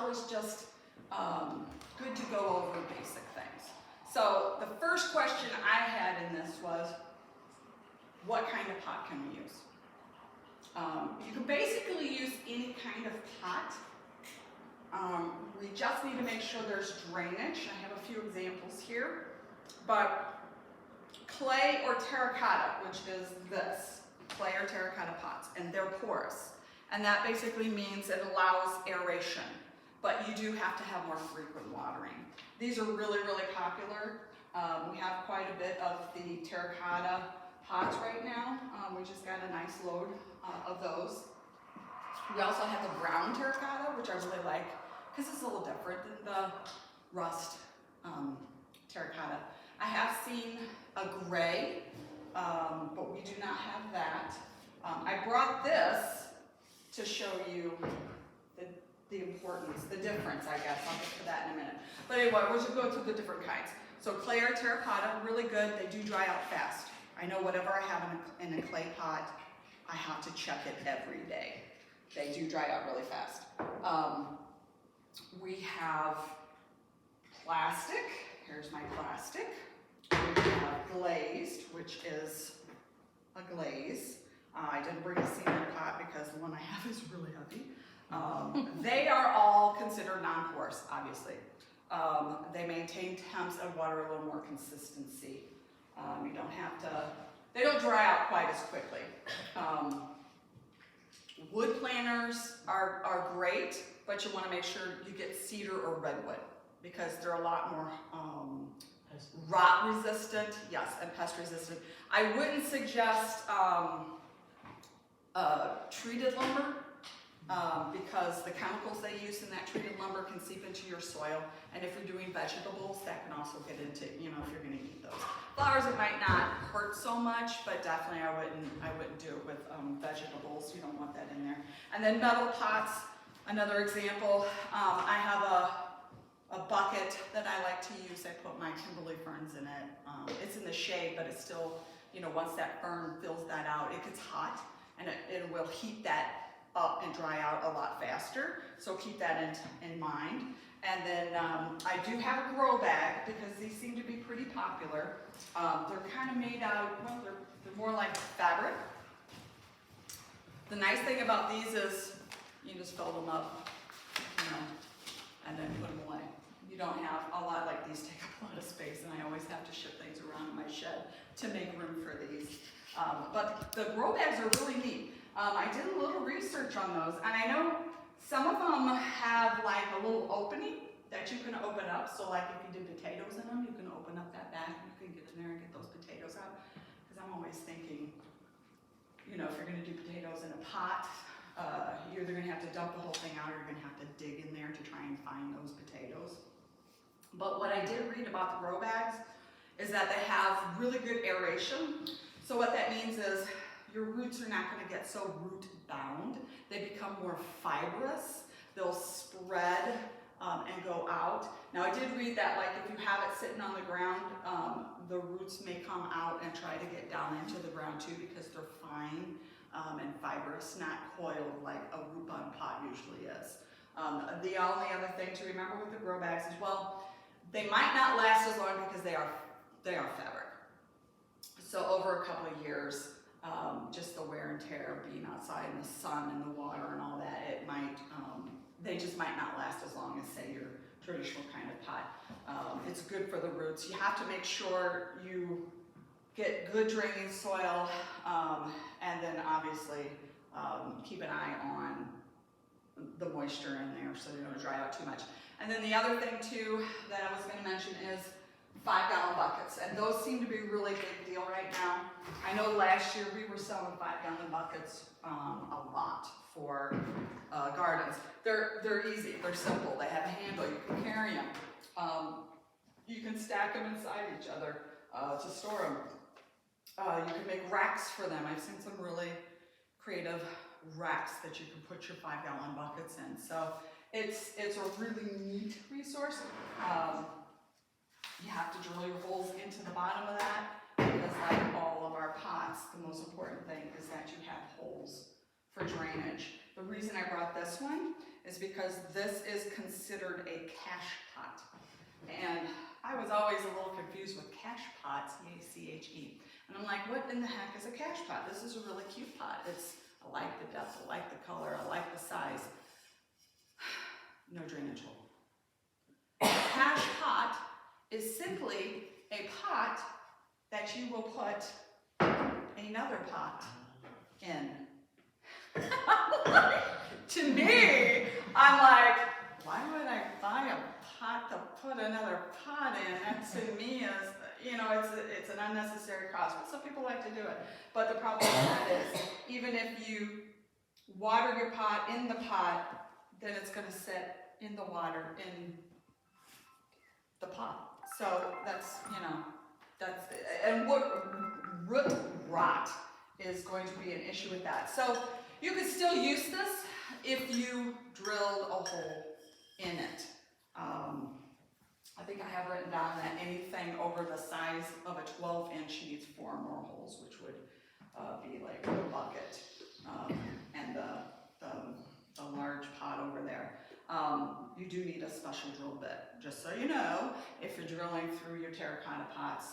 always just good to go over basic things. So the first question I had in this was, what kind of pot can we use? You can basically use any kind of pot. We just need to make sure there's drainage. I have a few examples here, but clay or terracotta, which is this, clay or terracotta pots, and they're porous. And that basically means it allows aeration, but you do have to have more frequent watering. These are really, really popular. We have quite a bit of the terracotta pots right now. We just got a nice load of those. We also have the brown terracotta, which I really like, because it's a little different than the rust terracotta. I have seen a gray, but we do not have that. I brought this to show you the importance, the difference, I guess. I'll get to that in a minute. But anyway, we'll just go through the different kinds. So clay or terracotta, really good. They do dry out fast. I know whatever I have in a clay pot, I have to check it every day. They do dry out really fast. We have plastic. Here's my plastic. We have glazed, which is a glaze. I didn't bring a cement pot because the one I have is really heavy. They are all considered non-porous, obviously. They maintain temps and water a little more consistency. You don't have to, they don't dry out quite as quickly. Wood planters are great, but you want to make sure you get cedar or redwood because they're a lot more rot resistant, yes, and pest resistant. I wouldn't suggest treated lumber because the chemicals they use in that treated lumber can seep into your soil, and if you're doing vegetables, that can also get into, you know, if you're going to eat those. Flowers, it might not hurt so much, but definitely I wouldn't do it with vegetables. You don't want that in there. And then metal pots, another example. I have a bucket that I like to use. I put my Kimberly ferns in it. It's in the shade, but it's still, you know, once that fern fills that out, it gets hot, and it will heat that up and dry out a lot faster. So keep that in mind. And then I do have a grow bag because these seem to be pretty popular. They're kind of made out, well, they're more like fabric. The nice thing about these is you just fill them up, you know, and then put them away. You don't have a lot like these take up a lot of space, and I always have to ship things around in my shed to make room for these. But the grow bags are really neat. I did a little research on those, and I know some of them have like a little opening that you can open up. So like if you did potatoes in them, you can open up that bag and you can get in there and get those potatoes out. Because I'm always thinking, you know, if you're going to do potatoes in a pot, you're either going to have to dump the whole thing out or you're going to have to dig in there to try and find those potatoes. But what I did read about the grow bags is that they have really good aeration. So what that means is your roots are not going to get so root bound. They become more fibrous. They'll spread and go out. Now I did read that like if you have it sitting on the ground, the roots may come out and try to get down into the ground too because they're fine and fibrous, not coiled like a root bound pot usually is. The only other thing to remember with the grow bags as well, they might not last as long because they are fabric. So over a couple of years, just the wear and tear of being outside in the sun and the water and all that, it might, they just might not last as long as say your traditional kind of pot. It's good for the roots. You have to make sure you get good draining soil, and then obviously keep an eye on the moisture in there so they don't dry out too much. And then the other thing too that I was going to mention is 5-gallon buckets, and those seem to be a really big deal right now. I know last year we were selling 5-gallon buckets a lot for gardens. They're easy, they're simple, they have a handle, you can carry them. You can stack them inside each other to store them. You can make racks for them. I've seen some really creative racks that you can put your 5-gallon buckets in. So it's a really neat resource. You have to drill your holes into the bottom of that because like all of our pots, the most important thing is that you have holes for drainage. The reason I brought this one is because this is considered a cache pot. And I was always a little confused with cache pots, C-A-C-H-E. And I'm like, what in the heck is a cache pot? This is a really cute pot. I like the depth, I like the color, I like the size. No drainage hole. A cache pot is simply a pot that you will put another pot in. To me, I'm like, why would I buy a pot to put another pot in? That to me is, you know, it's an unnecessary cost, but some people like to do it. But the problem with that is, even if you water your pot in the pot, then it's going to sit in the water in the pot. So that's, you know, and root rot is going to be an issue with that. So you could still use this if you drilled a hole in it. I think I have written down that anything over the size of a 12-inch needs 4 more holes, which would be like a bucket, and the large pot over there. You do need a special drill bit, just so you know, if you're drilling through your terracotta pots,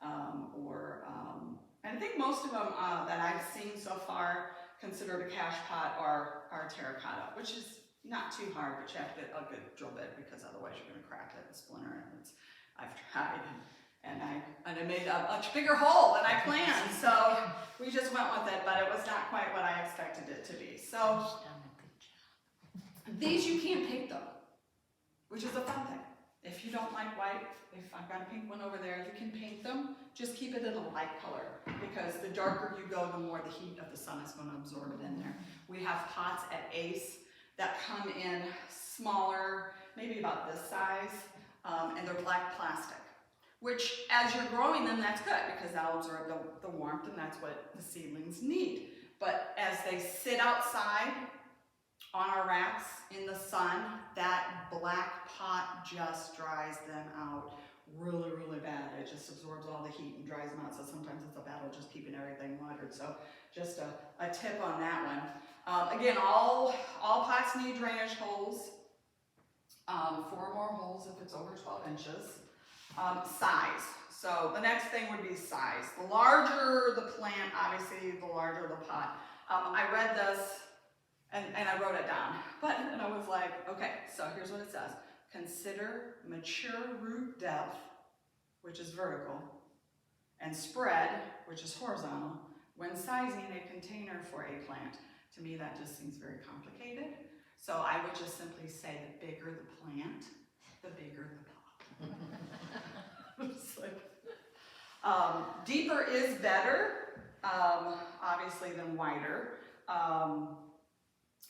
and I think most of them that I've seen so far considered a cache pot are terracotta, which is not too hard, but you have to get a good drill bit because otherwise you're going to crack it and splinter it. I've tried, and I made a much bigger hole than I planned, so we just went with it, but it was not quite what I expected it to be. So these you can't paint them, which is a fun thing. If you don't like white, if I've got a pink one over there, you can paint them. Just keep it in a light color, because the darker you go, the more the heat of the sun is going to absorb it in there. We have pots at Ace that come in smaller, maybe about this size, and they're black plastic, which as you're growing them, that's good because that'll absorb the warmth, and that's what the seedlings need. But as they sit outside on our racks in the sun, that black pot just dries them out really, really bad. It just absorbs all the heat and dries them out, so sometimes it's a battle just keeping everything watered. So just a tip on that one. Again, all pots need drainage holes, 4 more holes if it's over 12 inches. Size. So the next thing would be size. The larger the plant, obviously, the larger the pot. I read this and I wrote it down, and I was like, okay, so here's what it says. Consider mature root depth, which is vertical, and spread, which is horizontal, when sizing a container for a plant. To me, that just seems very complicated. So I would just simply say the bigger the plant, the bigger the pot. It's like, deeper is better, obviously, than wider.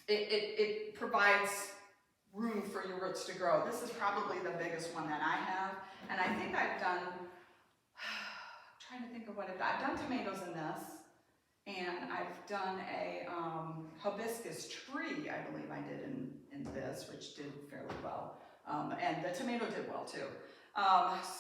It provides room for your roots to grow. This is probably the biggest one that I have, and I think I've done, I'm trying to think of what I've done tomatoes in this, and I've done a hibiscus tree, I believe I did in this, which did fairly well, and the tomato did well too.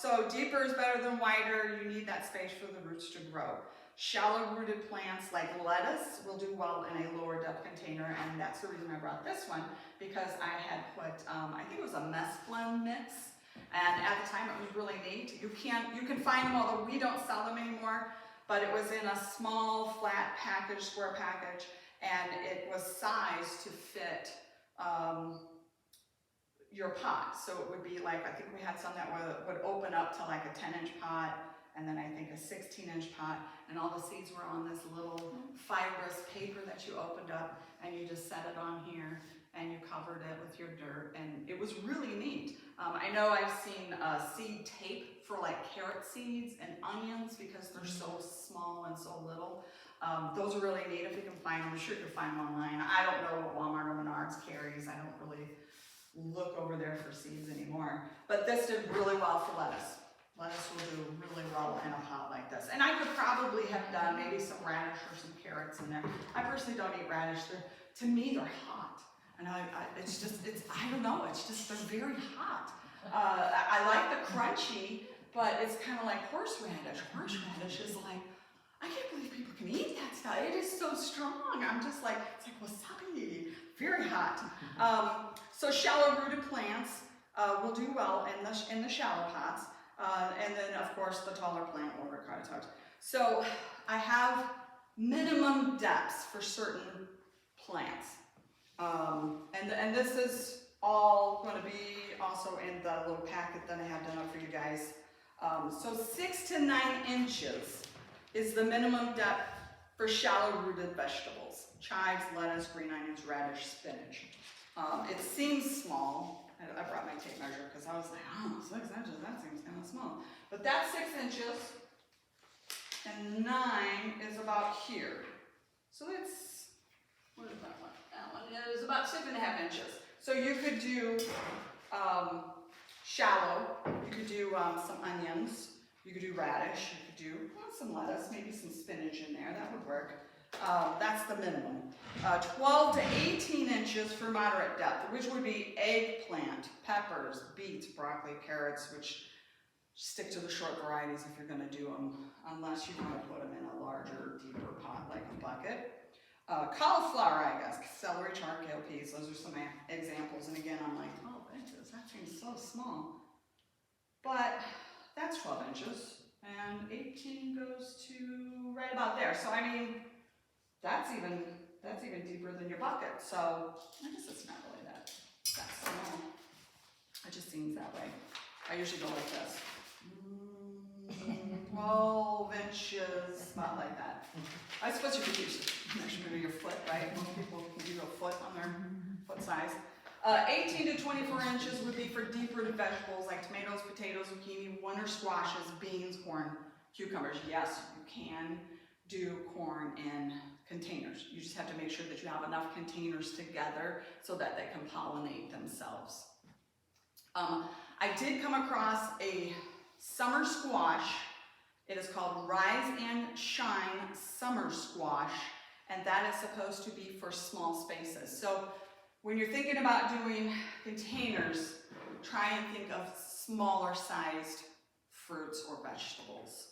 So deeper is better than wider. You need that space for the roots to grow. Shallow rooted plants like lettuce will do well in a lower depth container, and that's the reason I brought this one, because I had put, I think it was a mesclun mix, and at the time it was really neat. You can find them, although we don't sell them anymore, but it was in a small flat package, square package, and it was sized to fit your pot. So it would be like, I think we had some that would open up to like a 10-inch pot, and then I think a 16-inch pot, and all the seeds were on this little fibrous paper that you opened up, and you just set it on here, and you covered it with your dirt, and it was really neat. I know I've seen seed tape for like carrot seeds and onions because they're so small and so little. Those are really neat if you can find them. I'm sure you can find them online. I don't know what Walmart or Menards carries. I don't really look over there for seeds anymore. But this did really well for lettuce. Lettuce will do really well in a pot like this. And I could probably have done maybe some radish or some carrots in there. I personally don't eat radish. To me, they're hot. And I don't know, they're very hot. I like the crunchy, but it's kind of like horseradish. Horseradish is like, I can't believe people can eat that stuff. It is so strong. I'm just like, it's like wasabi. very hot. So shallow rooted plants will do well in the shallow pots. And then of course the taller plant will require touch. So I have minimum depths for certain plants. And this is all going to be also in the little packet that I have done up for you guys. So 6 to 9 inches is the minimum depth for shallow rooted vegetables. Chives, lettuce, green onions, radish, spinach. It seems small. I brought my tape measure because I was like, oh, 6 inches, that seems kind of small. But that's 6 inches, and 9 is about here. So it's, what is that one? That one is about 6.5 inches. So you could do shallow, you could do some onions, you could do radish, you could do some lettuce, maybe some spinach in there, that would work. That's the minimum. 12 to 18 inches for moderate depth, which would be eggplant, peppers, beets, broccoli, carrots, which stick to the short varieties if you're going to do them, unless you want to put them in a larger, deeper pot like a bucket. Cauliflower, I guess, celery, chard, kale, peas, those are some examples. And again, I'm like, 12 inches, that seems so small. But that's 12 inches, and 18 goes to right about there. So I mean, that's even deeper than your bucket. So I guess it's not really that small. It just seems that way. I usually go like this. 12 inches, about like that. I suppose you could use measurement of your foot, right? Most people can do a foot on their foot size. 18 to 24 inches would be for deep-rooted vegetables like tomatoes, potatoes, zucchini, winter squashes, beans, corn, cucumbers. Yes, you can do corn in containers. You just have to make sure that you have enough containers together so that they can pollinate themselves. I did come across a summer squash. It is called Rise and Shine Summer Squash, and that is supposed to be for small spaces. So when you're thinking about doing containers, try and think of smaller sized fruits or vegetables.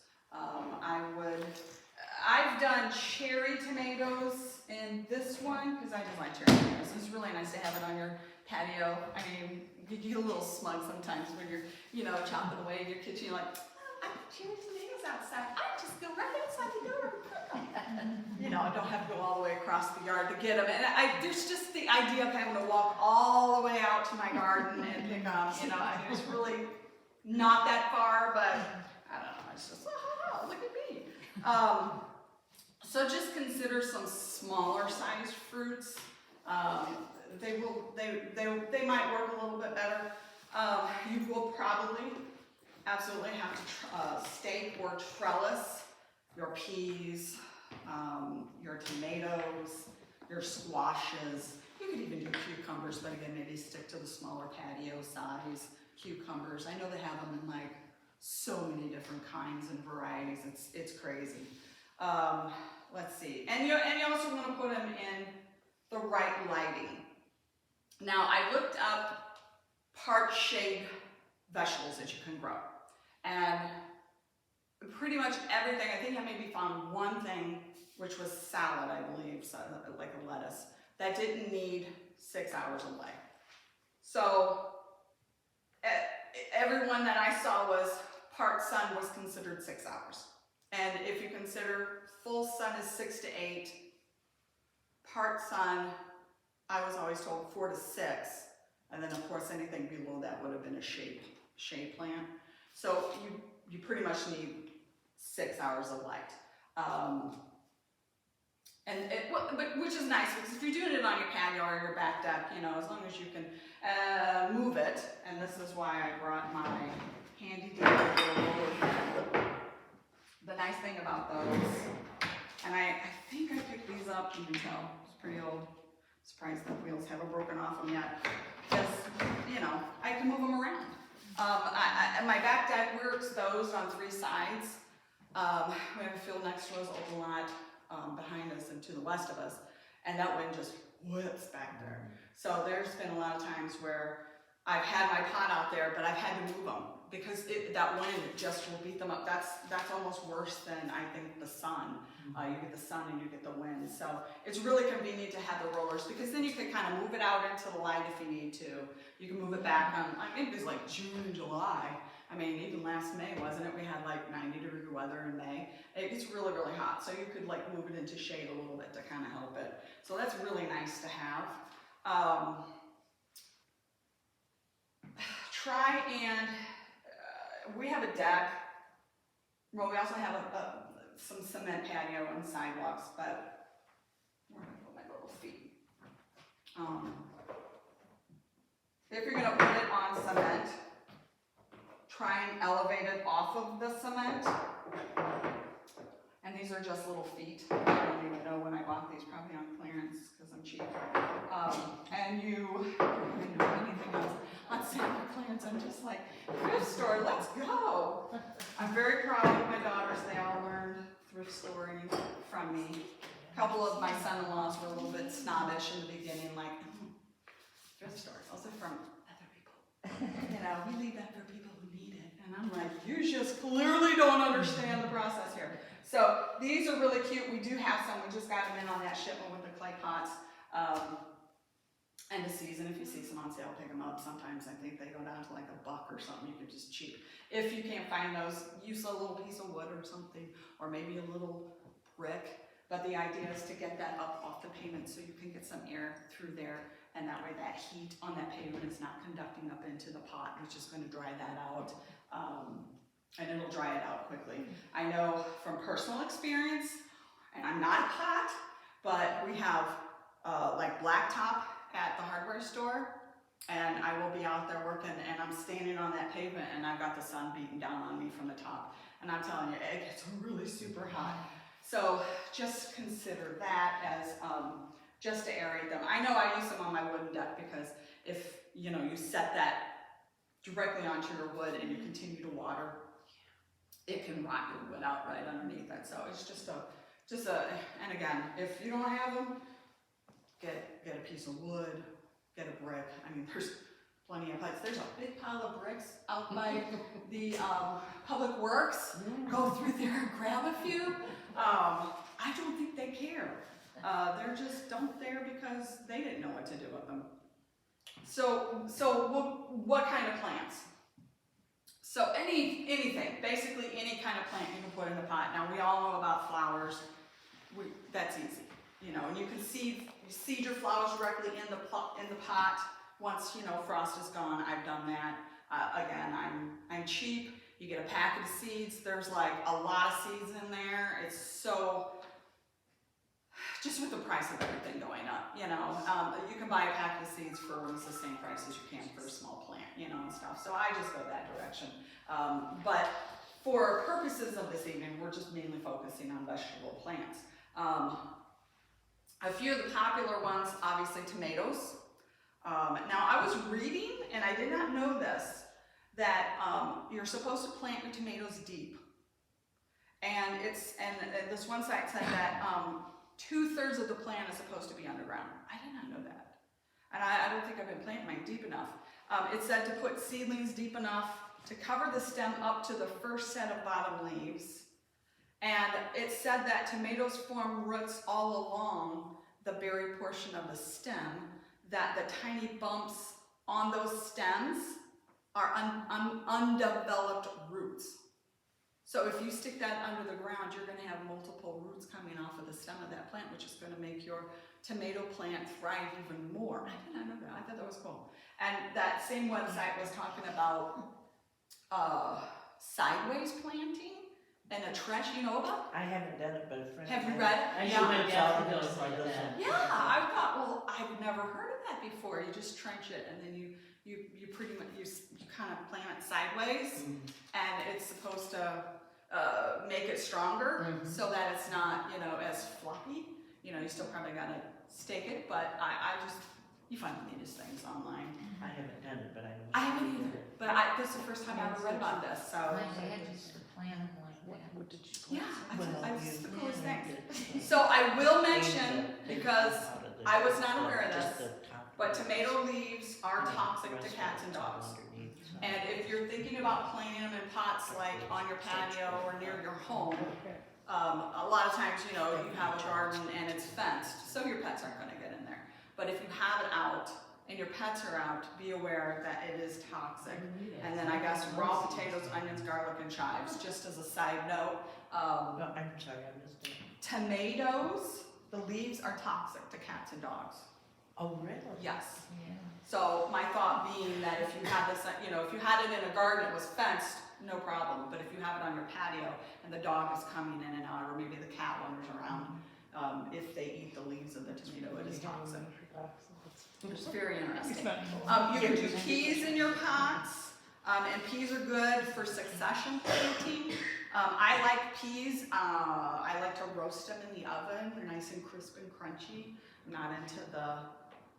I've done cherry tomatoes in this one because I just like cherry tomatoes. It's really nice to have it on your patio. I mean, you get a little smug sometimes when you're, chopping away in your kitchen. You're like, I have cherry tomatoes outside. I just go right outside the door and pick them. I don't have to go all the way across the yard to get them. And there's just the idea of having to walk all the way out to my garden and pick them. It's really not that far, but I don't know. It's just, oh, look at me. So just consider some smaller sized fruits. They might work a little bit better. You will probably absolutely have to stake or trellis your peas, your tomatoes, your squashes. You could even do cucumbers, but again, maybe stick to the smaller patio size cucumbers. I know they have them in like so many different kinds and varieties. It's crazy. Let's see. And you also want to put them in the right lighting. Now, I looked up part shade vegetables that you can grow. And pretty much everything, I think I maybe found one thing, which was salad, I believe, so like a lettuce, that didn't need 6 hours of light. So everyone that I saw was part sun was considered 6 hours. And if you consider full sun is 6 to 8, part sun, I was always told 4 to 6, and then of course anything below that would have been a shade plant. So you pretty much need 6 hours of light. But which is nice, because if you're doing it on your patio or your back deck, as long as you can move it, and this is why I brought my handy dandy little roller fan. The nice thing about those, and I think I picked these up, you can tell, it's pretty old. Surprised the wheels haven't broken off them yet. Because, I can move them around. My back deck, we're exposed on 3 sides. We have a field next to us, open lot behind us and to the west of us, and that wind just whips back there. So there's been a lot of times where I've had my pot out there, but I've had to move them because that wind just will beat them up. That's almost worse than I think the sun. You get the sun and you get the wind. So it's really convenient to have the rollers because then you can kind of move it out into the light if you need to. You can move it back on, I mean, it was like June and July. I mean, even last May, wasn't it? We had like 90-degree weather in May. It gets really, really hot. So you could like move it into shade a little bit to kind of help it. So that's really nice to have. Try and, we have a deck. Well, we also have some cement patio and sidewalks, but where do I put my little feet? If you're gonna put it on cement, try and elevate it off of the cement. And these are just little feet. I don't even know when I bought these, probably on clearance because I'm cheap. And you, I don't know anything else on sale or clearance. I'm just like, thrift store, let's go. I'm very proud of my daughters. They all learned thrift storing from me. A couple of my son-in-laws were a little bit snobbish in the beginning, like, thrift stores, those are from other people. You know, we leave that for people who need it. And I'm like, you just clearly don't understand the process here. So these are really cute. We do have some. We just got them in on that shipment with the clay pots. End of season, if you see some on sale, pick them up. Sometimes I think they go down to like $1 or something. You can just cheap. If you can't find those, use a little piece of wood or something, or maybe a little brick. But the idea is to get that up off the pavement so you can get some air through there, and that way that heat on that pavement is not conducting up into the pot, which is going to dry that out. And it'll dry it out quickly. I know from personal experience, and I'm not a pot, but we have like blacktop at the hardware store, and I will be out there working, and I'm standing on that pavement, and I've got the sun beating down on me from the top, and I'm telling you, it gets really super hot. So just consider that as just to aerate them. I know I use them on my wooden deck because if you know you set that directly onto your wood and you continue to water, it can rot your wood out right underneath it. So it's just a, and again, if you don't have them, get a piece of wood, get a brick. I mean, there's plenty of places. There's a big pile of bricks out by the Public Works. Go through there and grab a few. I don't think they care. They're just dumped there because they didn't know what to do with them. So what kind of plants? So anything, basically any kind of plant you can put in the pot. Now we all know about flowers. That's easy, you know. And you can seed your flowers directly in the pot. Once you know frost is gone, I've done that. Again, I'm cheap. You get a packet of seeds. There's like a lot of seeds in there. It's so. Just with the price of everything going up, you know, you can buy a packet of seeds for almost the same price as you can for a small plant, you know, and stuff. So I just go that direction. But for purposes of this evening, we're just mainly focusing on vegetable plants. A few of the popular ones, obviously tomatoes. Now I was reading, and I did not know this, that you're supposed to plant your tomatoes deep. And this one site said that 2/3 of the plant is supposed to be underground. I did not know that. And I don't think I've been planting mine deep enough. It said to put seedlings deep enough to cover the stem up to the first set of bottom leaves. And it said that tomatoes form roots all along the berry portion of the stem, that the tiny bumps on those stems are undeveloped roots. So if you stick that under the ground, you're going to have multiple roots coming off of the stem of that plant, which is going to make your tomato plant thrive even more. I did not know that. I thought that was cool. And that same website was talking about sideways planting in a trench. You know about? I haven't done it, but a friend. Have you read it? I Yeah. Yeah. I thought, well, I've never heard of that before. You just trench it, and then you pretty much you kind of plant it sideways, and it's supposed to make it stronger so that it's not, you know, as floppy. You know, you still probably gotta stake it, but you find the neatest things online. I haven't done it, but I haven't either. But this is the first time I ever read about this, so. My dad used to plant them like that. What did you put? Yeah, it's the coolest thing. So I will mention, because I was not aware of this, but tomato leaves are toxic to cats and dogs. And if you're thinking about planting them in pots like on your patio or near your home, A lot of times, you know, you have a garden and it's fenced, so your pets aren't gonna get in there. But if you have it out and your pets are out, be aware that it is toxic. And then I guess raw potatoes, onions, garlic, and chives, just as a side note. No, I'm sorry, I missed it. Tomatoes, the leaves are toxic to cats and dogs. Oh, really? Yes. Yeah. So my thought being that if you had this, you know, if you had it in a garden, it was fenced, no problem. But if you have it on your patio and the dog is coming in and out, or maybe the cat wanders around, if they eat the leaves of the tomato, it is toxic. It's very interesting. You can do peas in your pots, and peas are good for succession planting. I like peas. I like to roast them in the oven. They're nice and crisp and crunchy. I'm not into the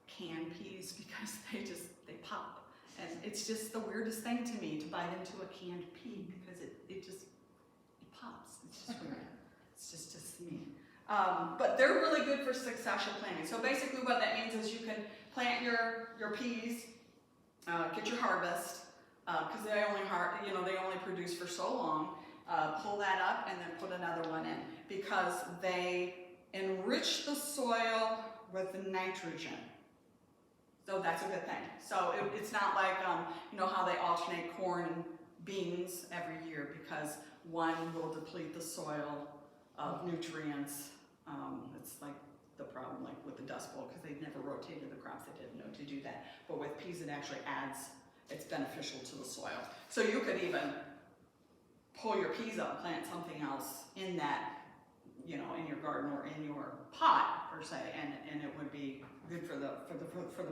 canned peas because they pop. And it's just the weirdest thing to me to bite into a canned pea because it pops. It's just weird. It's just me. But they're really good for succession planting. So basically what that means is you can plant your peas, get your harvest, because they only produce for so long. Pull that up and then put another one in because they enrich the soil with nitrogen. So that's a good thing. So it's not like, you know how they alternate corn and beans every year because one will deplete the soil of nutrients. It's like the problem like with the Dust Bowl because they've never rotated the crops. They didn't know to do that. But with peas, it actually it's beneficial to the soil. So you could even pull your peas up and plant something else in that, you know, in your garden or in your pot per se, and it would be good for the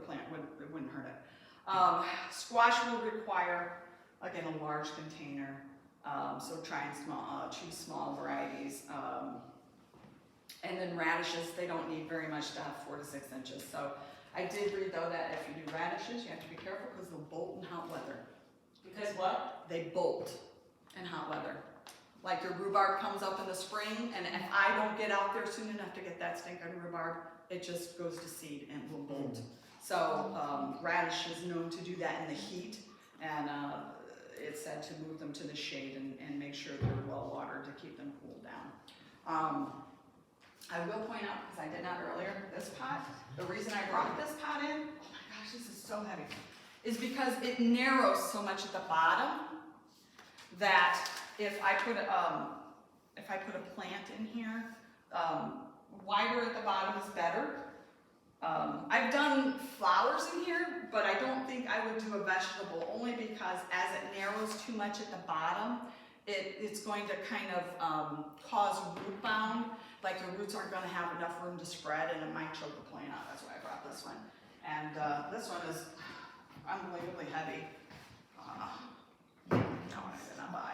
plant. It wouldn't hurt it. Squash will require again a large container, so try and choose small varieties. And then radishes, they don't need very much to have 4 to 6 inches. So I did read though that if you do radishes, you have to be careful because they'll bolt in hot weather. Because what? They bolt in hot weather. Like your rhubarb comes up in the spring, and if I don't get out there soon enough to get that stinking rhubarb, it just goes to seed and will bolt. So radish is known to do that in the heat, and it's said to move them to the shade and make sure they're well watered to keep them cooled down. I will point out, because I did not earlier, this pot, the reason I brought this pot in, oh my gosh, this is so heavy, is because it narrows so much at the bottom that if I put a plant in here, wider at the bottom is better. I've done flowers in here, but I don't think I would do a vegetable only because as it narrows too much at the bottom, it's going to kind of cause root bound. Like the roots aren't going to have enough room to spread and it might choke the plant out. That's why I brought this one. And this one is unbelievably heavy. No, I did not buy.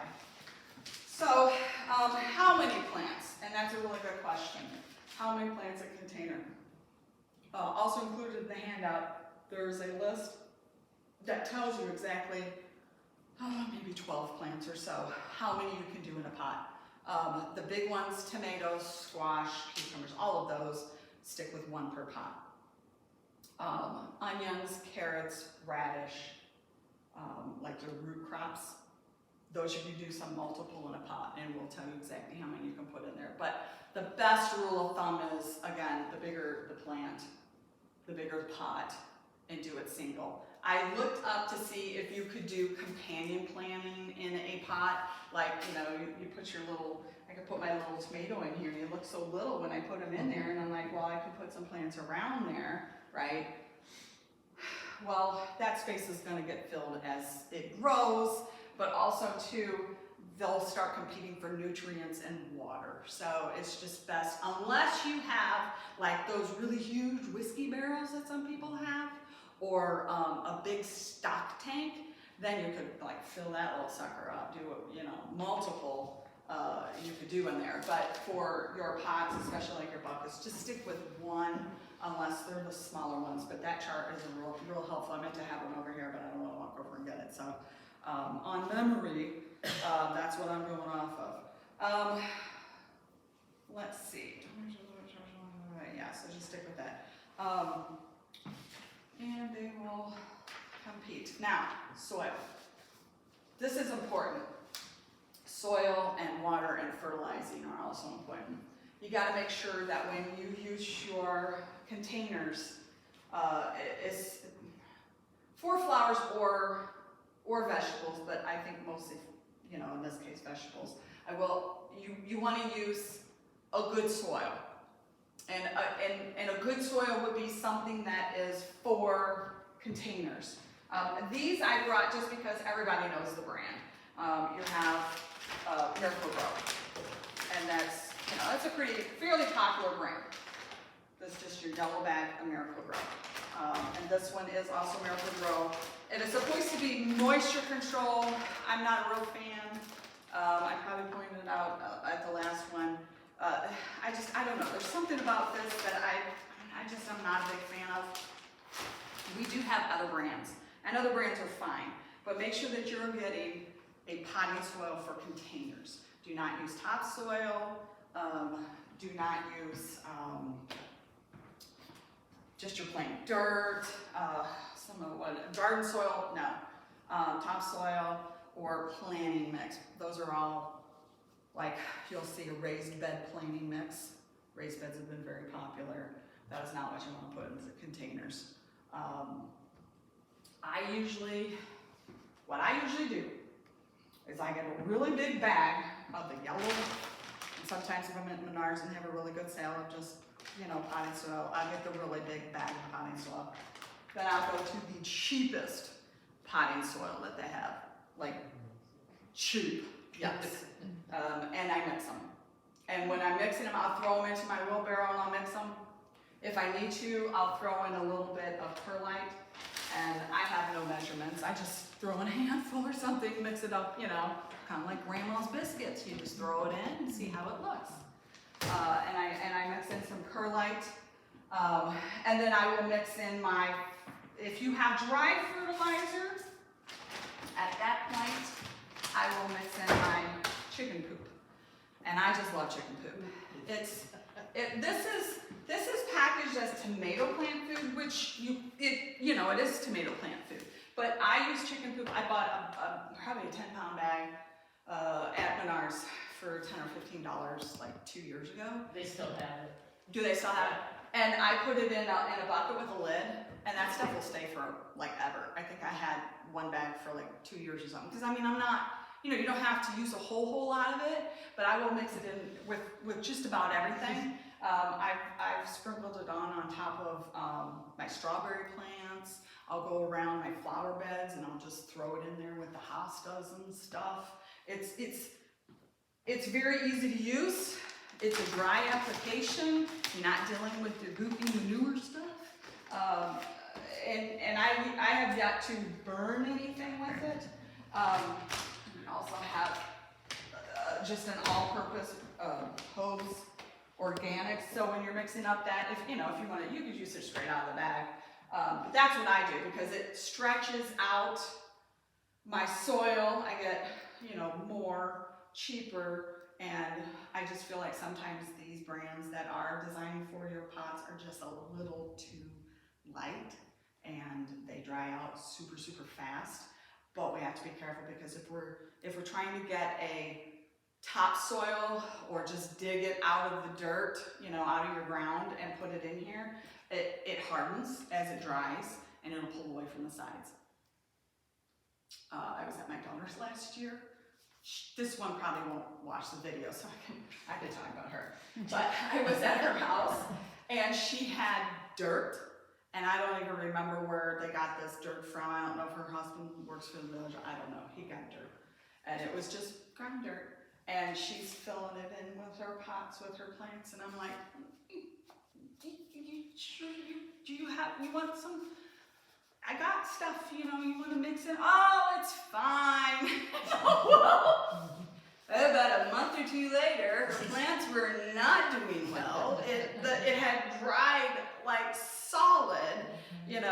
So, how many plants? And that's a really good question. How many plants a container? Also included in the handout, there's a list that tells you exactly, maybe 12 plants or so, how many you can do in a pot. The big ones, tomatoes, squash, cucumbers, all of those, stick with 1 per pot. Onions, carrots, radish, like the root crops, those you can do some multiple in a pot, and we'll tell you exactly how many you can put in there. But the best rule of thumb is, again, the bigger the plant, the bigger the pot, and do it single. I looked up to see if you could do companion planting in a pot, like, you know, you put your little, I could put my little tomato in here, and it looks so little when I put them in there, and I'm like, well, I could put some plants around there, right? Well, that space is gonna get filled as it grows, but also too, they'll start competing for nutrients and water. So it's just best, unless you have like those really huge whiskey barrels that some people have, or a big stock tank, then you could like fill that little sucker up, do multiple you could do in there. But for your pots, especially like your buckets, just stick with 1 unless they're the smaller ones. But that chart is real helpful. I meant to have one over here, but I don't want to walk over and get it. So on memory, that's what I'm going off of. Let's see. Yeah, so just stick with that. And they will compete. Now, soil. This is important. soil and water and fertilizing are also important. You got to make sure that when you use your containers, it's for flowers or vegetables, but I think mostly, you know, in this case, vegetables. You want to use a good soil. And a good soil would be something that is for containers. These I brought just because everybody knows the brand. You have Miracle-Gro, and that's, you know, that's a fairly popular brand. That's just your yellow bag of Miracle-Gro. And this one is also Miracle-Gro. It is supposed to be moisture control. I'm not a real fan. I probably pointed it out at the last one. I don't know. There's something about this that I'm not a big fan of. We do have other brands, and other brands are fine, but make sure that you're getting a potting soil for containers. Do not use topsoil. Do not use just your plain dirt. Some of what garden soil, no. Topsoil or planting mix. Those are all, like, you'll see a raised bed planting mix. Raised beds have been very popular. That is not what you want to put into containers. What I usually do is I get a really big bag of the yellow, and sometimes if I'm at Menards and have a really good sale of just, you know, potting soil, I get the really big bag of potting soil. Then I'll go to the cheapest potting soil that they have, like cheap, yes. And I mix them. And when I'm mixing them, I'll throw them into my wheelbarrow and I'll mix them. If I need to, I'll throw in a little bit of perlite, and I have no measurements. I just throw in a handful or something, mix it up, you know, kind of like grandma's biscuits. You just throw it in and see how it looks. And I mix in some perlite, and then I will mix in if you have dry fertilizer, at that point, I will mix in my chicken poop. And I just love chicken poop. This is packaged as tomato plant food, which it is tomato plant food. But I use chicken poop. I bought probably a 10-pound bag at Menards for $10 or $15 like 2 years ago. They still have it. Do they still have it? And I put it in a bucket with a lid, and that stuff will stay for like ever. I think I had one bag for like 2 years or something. Because I mean, I'm not, you don't have to use a whole lot of it, but I will mix it in with just about everything. I've sprinkled it on top of my strawberry plants. I'll go around my flower beds and I'll just throw it in there with the hostas and stuff. It's very easy to use. It's a dry application. You're not dealing with the goopy manure stuff. And I have yet to burn anything with it. I also have just an all-purpose hose, organic. So when you're mixing up that, if you want to, you could use it straight out of the bag. But that's what I do because it stretches out my soil. I get, more, cheaper, and I just feel like sometimes these brands that are designed for your pots are just a little too light and they dry out super, super fast. But we have to be careful because if we're trying to get a topsoil or just dig it out of the dirt, out of your ground and put it in here, it hardens as it dries and it'll pull away from the sides. I was at my daughter's last year. This one probably won't watch the video, so I can talk about her. But I was at her house and she had dirt, and I don't even remember where they got this dirt from. I don't know if her husband works for the village. I don't know. He got dirt, and it was just ground dirt. And she's filling it in with her pots, with her plants, and I'm like, you want some? I got stuff, you want to mix it. Oh, it's fine. Well, about a month or two later, her plants were not doing well. It had dried like solid, and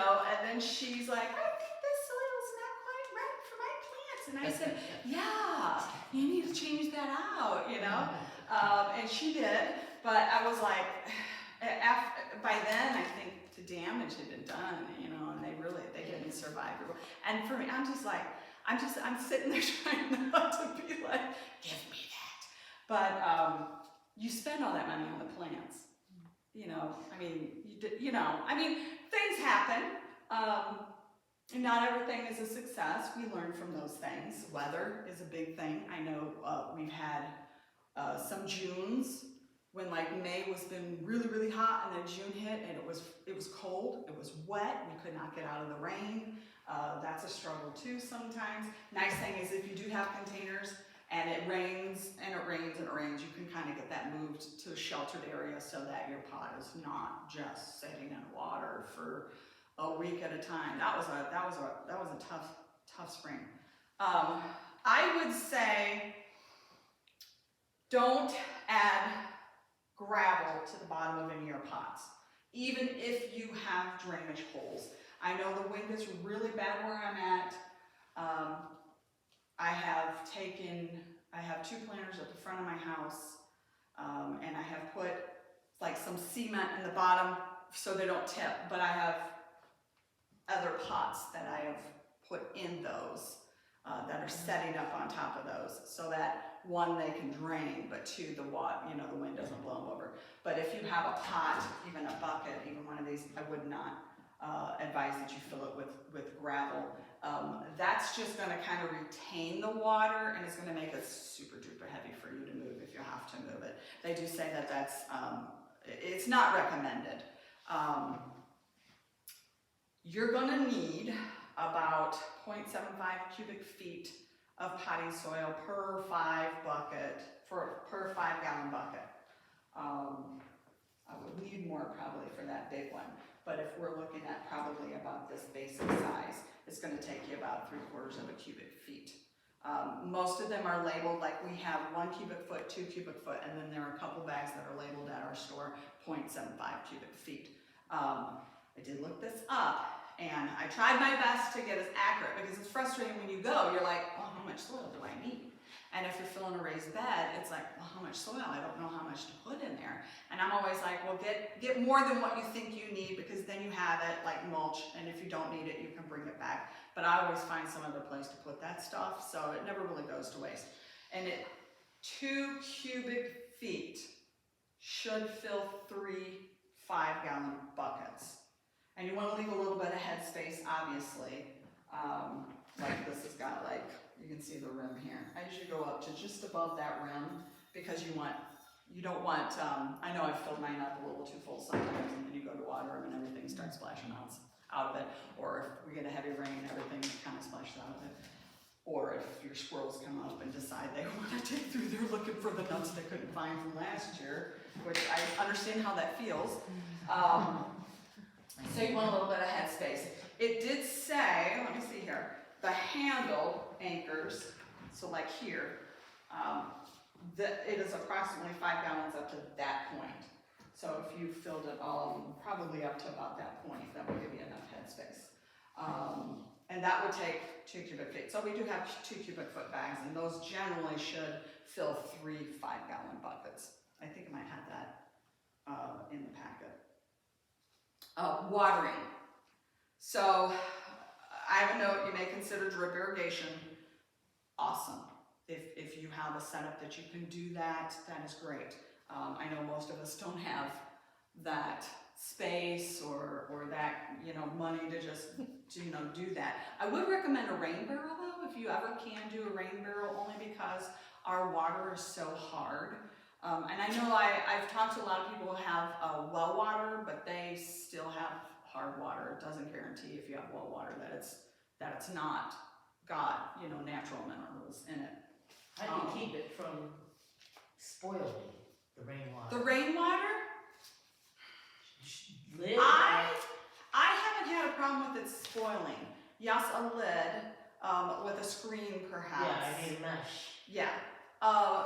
then she's like, I think this soil's not quite right for my plants. And I said, yeah, you need to change that out, and she did. But I was like, by then, I think the damage had been done, and they didn't survive. And for me, I'm just like, I'm sitting there trying not to be like, give me that. But you spend all that money on the plants. You know, I mean, things happen. And not everything is a success. We learn from those things. Weather is a big thing. I know we've had some Junes when like May was been really, really hot, and then June hit and it was cold, it was wet, we could not get out of the rain. That's a struggle too sometimes. Nice thing is if you do have containers and it rains and it rains and it rains, you can kind of get that moved to a sheltered area so that your pot is not just sitting in water for a week at a time. That was a tough spring. I would say don't add gravel to the bottom of any of your pots, even if you have drainage holes. I know the wind is really bad where I'm at. I have 2 planters at the front of my house, and I have put like some cement in the bottom so they don't tip, but I have other pots that I have put in those that are setting up on top of those so that 1, they can drain, but 2, the wind doesn't blow them over. But if you have a pot, even a bucket, even one of these, I would not advise that you fill it with gravel. That's just going to kind of retain the water, and it's going to make it super duper heavy for you to move if you have to move it. They do say that it's not recommended. You're going to need about 0.75 cubic feet of potting soil per 5 gallon bucket. I would need more probably for that big one, but if we're looking at probably about this basic size, it's going to take you about 3/4 of a cubic feet. Most of them are labeled, like we have 1 cubic foot, 2 cubic foot, and then there are a couple bags that are labeled at our store 0.75 cubic feet. I did look this up, and I tried my best to get as accurate, because it's frustrating when you go, you're like, well, how much soil do I need? And if you're filling a raised bed, it's like, well, how much soil? I don't know how much to put in there. And I'm always like, well, get more than what you think you need, because then you have it like mulch, and if you don't need it, you can bring it back. But I always find some other place to put that stuff, so it never really goes to waste. And 2 cubic feet should fill 3 5-gallon buckets. And you want to leave a little bit of headspace, obviously. Like this has got like, you can see the rim here. I usually go up to just above that rim, because you don't want, I know I've filled mine up a little too full sometimes, and then you go to water them and everything starts splashing out of it. Or if we get a heavy rain, everything kind of splashes out of it. Or if your squirrels come up and decide they want to dig through there looking for the nuts they couldn't find from last year, which I understand how that feels. So you want a little bit of headspace. It did say, let me see here, the handle anchors, so like here, it is approximately 5 gallons up to that point. So if you filled it all, probably up to about that point, that would give you enough headspace. And that would take 2 cubic feet. So we do have 2 cubic foot bags, and those generally should fill 3 5-gallon buckets. I think I might have that in the packet. Watering. So I have a note, you may consider drip irrigation. Awesome. If you have a setup that you can do that, that is great. I know most of us don't have that space or that, money to just, do that. I would recommend a rain barrel though, if you ever can do a rain barrel, only because our water is so hard. And I know I've talked to a lot of people who have well water, but they still have hard water. It doesn't guarantee if you have well water that it's not got, natural minerals in it. How do you keep it from spoiling the rainwater? The rainwater? Lid? I haven't had a problem with it spoiling. Yes, a lid with a screen perhaps. Yeah, I need mesh. Yeah.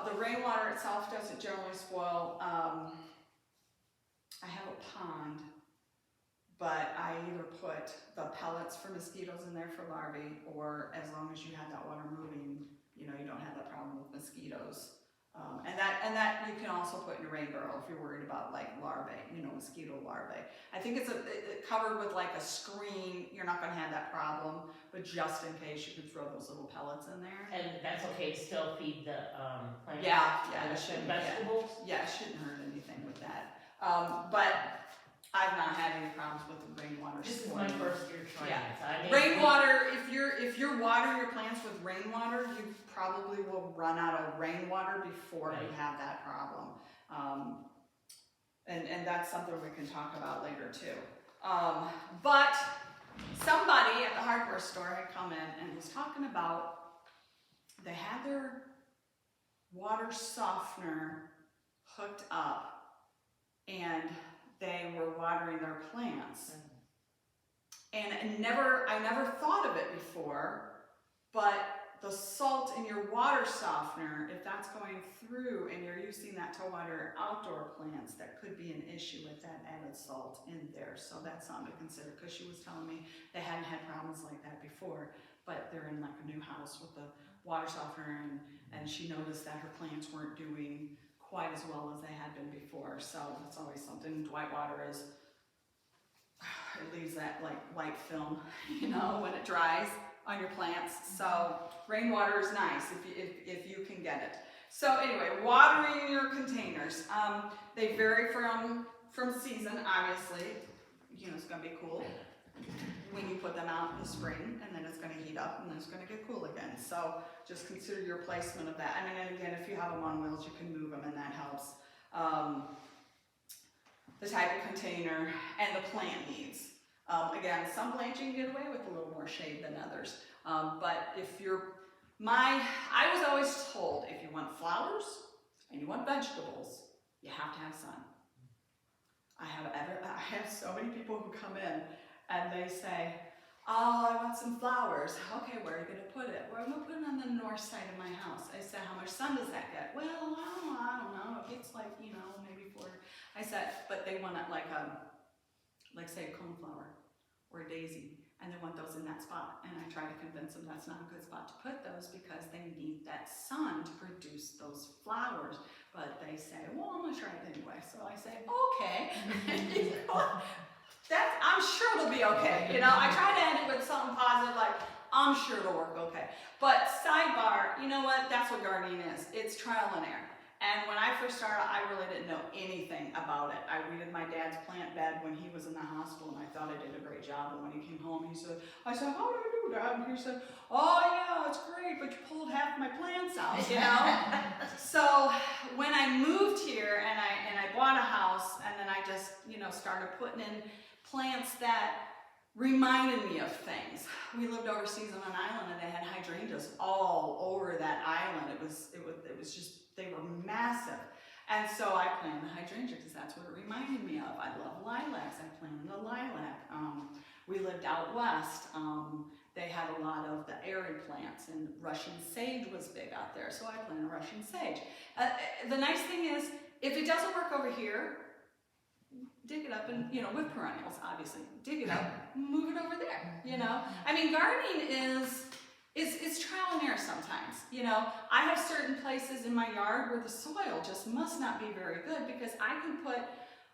The rainwater itself doesn't generally spoil. I have a pond, but I either put the pellets for mosquitoes in there for larvae, or as long as you have that water moving, you don't have that problem with mosquitoes. And that you can also put in a rain barrel if you're worried about like larvae larvae, you know, mosquito larvae. I think it's covered with like a screen. You're not going to have that problem, but just in case, you could throw those little pellets in there. And that's okay to still feed the plants? Yeah, and it shouldn't. vegetables? Yeah, it shouldn't hurt anything with that. But I've not had any problems with the rainwater. This is my first year trying Yeah. it. I mean, Rainwater, if you're watering your plants with rainwater, you probably will run out of rainwater before you Right. have that problem. And that's something we can talk about later too. But somebody at the hardware store had come in and was talking about they had their water softener hooked up and they were watering their plants. And I never thought of it before, but the salt in your water softener, if that's going through and you're using that to water outdoor plants, that could be an issue with that added salt in there. So that's something to consider, because she was telling me they hadn't had problems like that before, but they're in like a new house with the water softener, and she noticed that her plants weren't doing quite as well as they had been before. So that's always something. White water is, it leaves that like white film, you know, when it dries on your plants. So rainwater is nice if you can get it. So anyway, watering your containers. They vary from season, obviously. You know, it's gonna be cool when you put them out in the spring, and then it's gonna heat up, and then it's gonna get cool again. So just consider your placement of that. I mean, and again, if you have them on wheels, you can move them, and that helps. The type of container and the plant needs. Again, some plants you can get away with a little more shade than others. But if I was always told, if you want flowers and you want vegetables, you have to have sun. I have so many people who come in and they say, oh, I want some flowers. Okay, where are you gonna put it? Well, I'm gonna put it on the north side of my house. I said, how much sun does that get? Well, I don't know. It gets like, you know, maybe 4. I said, but they want it like say a coneflower or a daisy, and they want those in that spot. And I try to convince them that's not a good spot to put those, because they need that sun to produce those flowers. But they say, well, I'm gonna try it anyway. So I say, okay. I'm sure it'll be okay. You know, I try to end it with something positive, like, I'm sure it'll work okay. But sidebar, you know what? That's what gardening is. It's trial and error. And when I first started, I really didn't know anything about it. I weeded my dad's plant bed when he was in the hospital, and I thought I did a great job. And when he came home, I said, how do I do that? And he said, oh yeah, it's great, but you pulled half my plants out, you know? So when I moved here and I bought a house, and then I just, you know, started putting in plants that reminded me of things. We lived overseas on an island, and they had hydrangeas all over that island. It was just, they were massive. And so I planted the hydrangea because that's what it reminded me of. I love lilacs. I planted a lilac. We lived out west. They had a lot of the arid plants, and Russian sage was big out there, so I planted Russian sage. The nice thing is, if it doesn't work over here, dig it up, and, you know, with perennials, obviously, dig it up, move it over there, you know? I mean, gardening is trial and error sometimes, you know? I have certain places in my yard where the soil just must not be very good, because I can put,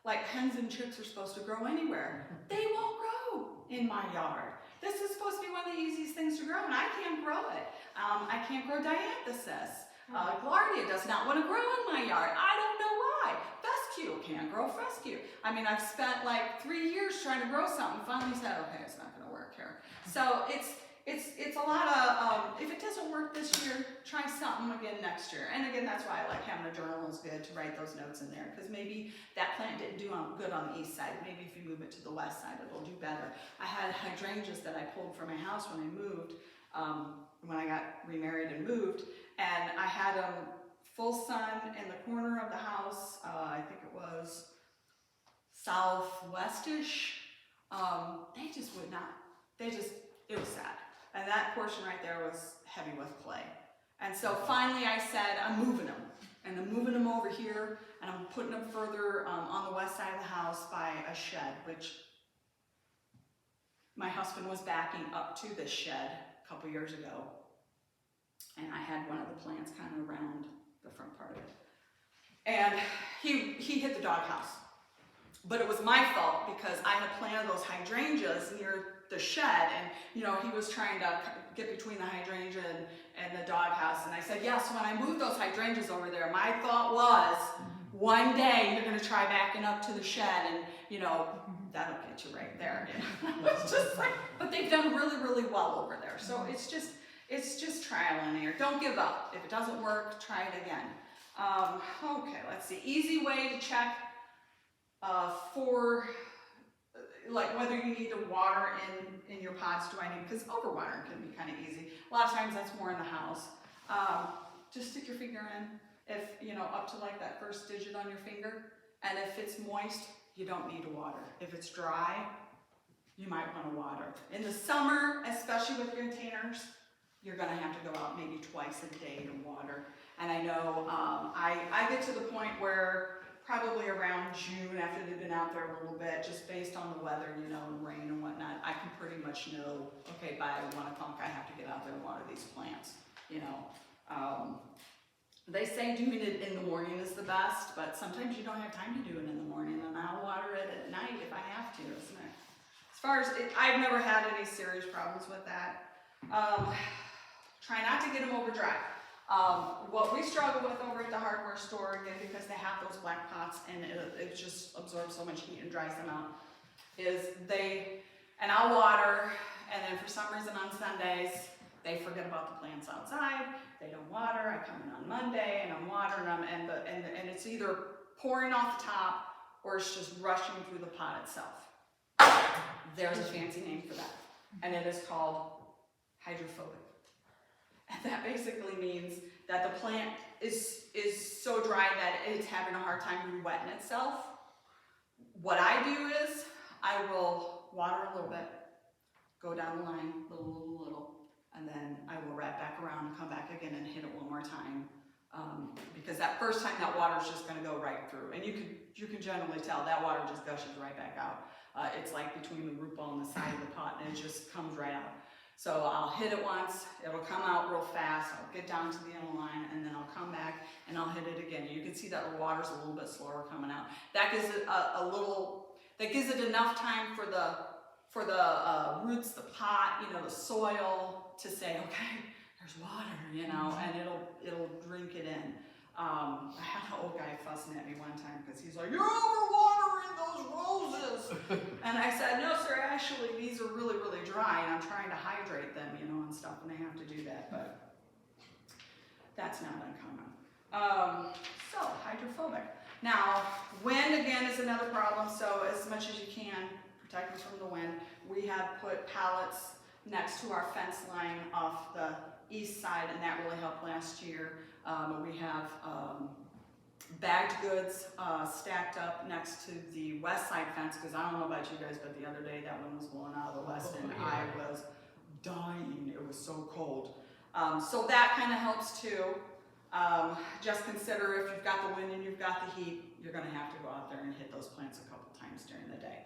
like, hens and chicks are supposed to grow anywhere. They won't grow in my yard. This is supposed to be one of the easiest things to grow, and I can't grow it. I can't grow dianthesis. Glardia does not want to grow in my yard. I don't know why. Fescue can't grow fescue. I mean, I've spent like 3 years trying to grow something. Finally said, okay, it's not going to work here. So it's a lot of, if it doesn't work this year, try something again next year. And again, that's why I like having a journal is good, to write those notes in there, because maybe that plant didn't do good on the east side. Maybe if you move it to the west side, it'll do better. I had hydrangeas that I pulled from my house when I moved, when I got remarried and moved, and I had them full sun in the corner of the house. I think it was southwestish. They just would not, it was sad. And that portion right there was heavy with clay. And so finally I said, I'm moving them. And I'm moving them over here, and I'm putting them further on the west side of the house by a shed, which my husband was backing up to this shed a couple years ago. And I had one of the plants kind of around the front part of it. And he hit the doghouse. But it was my fault because I had planted those hydrangeas near the shed, and you know, he was trying to get between the hydrangea and the doghouse. And I said, yes, when I moved those hydrangeas over there, my thought was, one day you're gonna try backing up to the shed, and you know, that'll get you right there. You know? It's just like, but they've done really, really well over there. So it's just trial and error. Don't give up. If it doesn't work, try it again. Okay, let's see. Easy way to check for like whether you need to water in your pots. Do I need, because overwatering can be kind of easy. A lot of times that's more in the house. Just stick your finger in, if you know, up to like that first digit on your finger, and if it's moist, you don't need to water. If it's dry, you might want to water. In the summer, especially with containers, you're going to have to go out maybe twice a day to water. And I know I get to the point where probably around June, after they've been out there a little bit, just based on the weather, you know, and rain and whatnot, I can pretty much know, okay, by 1 o'clock I have to get out there and water these plants, you know. They say doing it in the morning is the best, but sometimes you don't have time to do it in the morning, and I'll water it at night if I have to, isn't it? As far as, I've never had any serious problems with that. Try not to get them over dry. What we struggle with over at the hardware store, again, because they have those black pots and it just absorbs so much heat and dries them out, is and I'll water, and then for some reason on Sundays, they forget about the plants outside, they don't water. I come in on Monday and I'm watering them, and it's either pouring off the top or it's just rushing through the pot itself. There's a fancy name for that, and it is called hydrophobic. And that basically means that the plant is so dry that it's having a hard time re-wetting itself. What I do is I will water a little bit, go down the line, little, and then I will wrap back around and come back again and hit it one more time. Because that first time that water is just going to go right through, and you can generally tell that water just gushes right back out. It's like between the root ball and the side of the pot, and it just comes right out. So I'll hit it once, it'll come out real fast, I'll get down to the end of the line, and then I'll come back and I'll hit it again. You can see that the water's a little bit slower coming out. That gives it that gives it enough time for the roots, the pot, you know, the soil to say, okay, there's water, you know, and it'll drink it in. I had an old guy fussing at me one time because he's like, "You're overwatering those roses." And I said, "No, sir, actually these are really, really dry, and I'm trying to hydrate them, you know, and stuff, and they have to do that." But that's not uncommon. So hydrophobic. Now, wind again is another problem. So as much as you can protect them from the wind. We have put pallets next to our fence line off the east side, and that really helped last year. We have bagged goods stacked up next to the west side fence, because I don't know about you guys, but the other day that one was blowing out of the west, and I was dying. It was so cold. So that kind of helps too. Just consider if you've got the wind and you've got the heat, you're going to have to go out there and hit those plants a couple times during the day.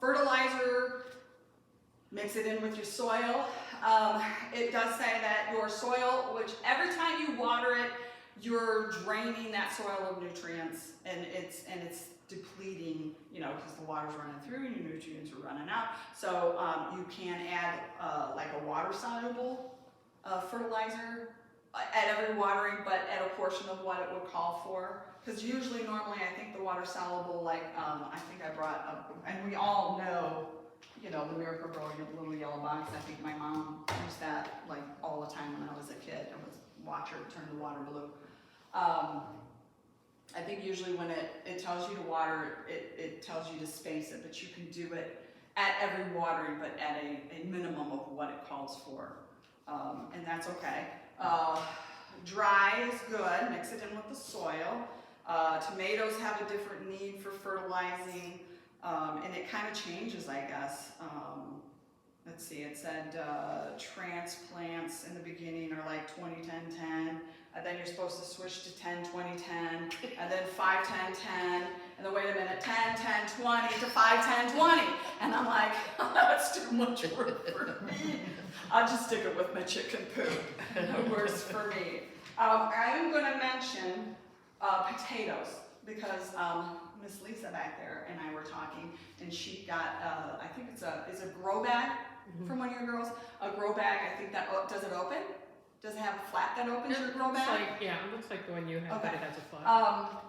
Fertilizer, mix it in with your soil. It does say that your soil, which every time you water it, you're draining that soil of nutrients, and it's depleting, you know, because the water's running through and your nutrients are running out. So you can add like a water-soluble fertilizer at every watering, but at a portion of what it would call for. Because usually, normally, I think the water-soluble, like, I think I brought up, and we all know, you know, the Miracle-Gro little yellow box. I think my mom used that, like, all the time when I was a kid. I would watch her turn the water blue. I think usually when it tells you to water, it tells you to space it, but you can do it at every watering, but at a minimum of what it calls for. And that's okay. Dry is good, mix it in with the soil. Tomatoes have a different need for fertilizing, and it kind of changes, I guess. Let's see, it said transplants in the beginning are like 20-10-10, and then you're supposed to switch to 10-20-10, and then 5-10-10, and then wait a minute, 10-10-20 to 5-10-20, and I'm like, that's too much work for me. I'll just stick it with my chicken poop. It works for me. I'm going to mention potatoes, because Miss Lisa back there were talking, and she got, I think it's a grow bag from one of your girls. A grow bag, I think that, does it open? Does it have a flap that opens your grow bag? It looks like the one you have, but Okay. it has a flap.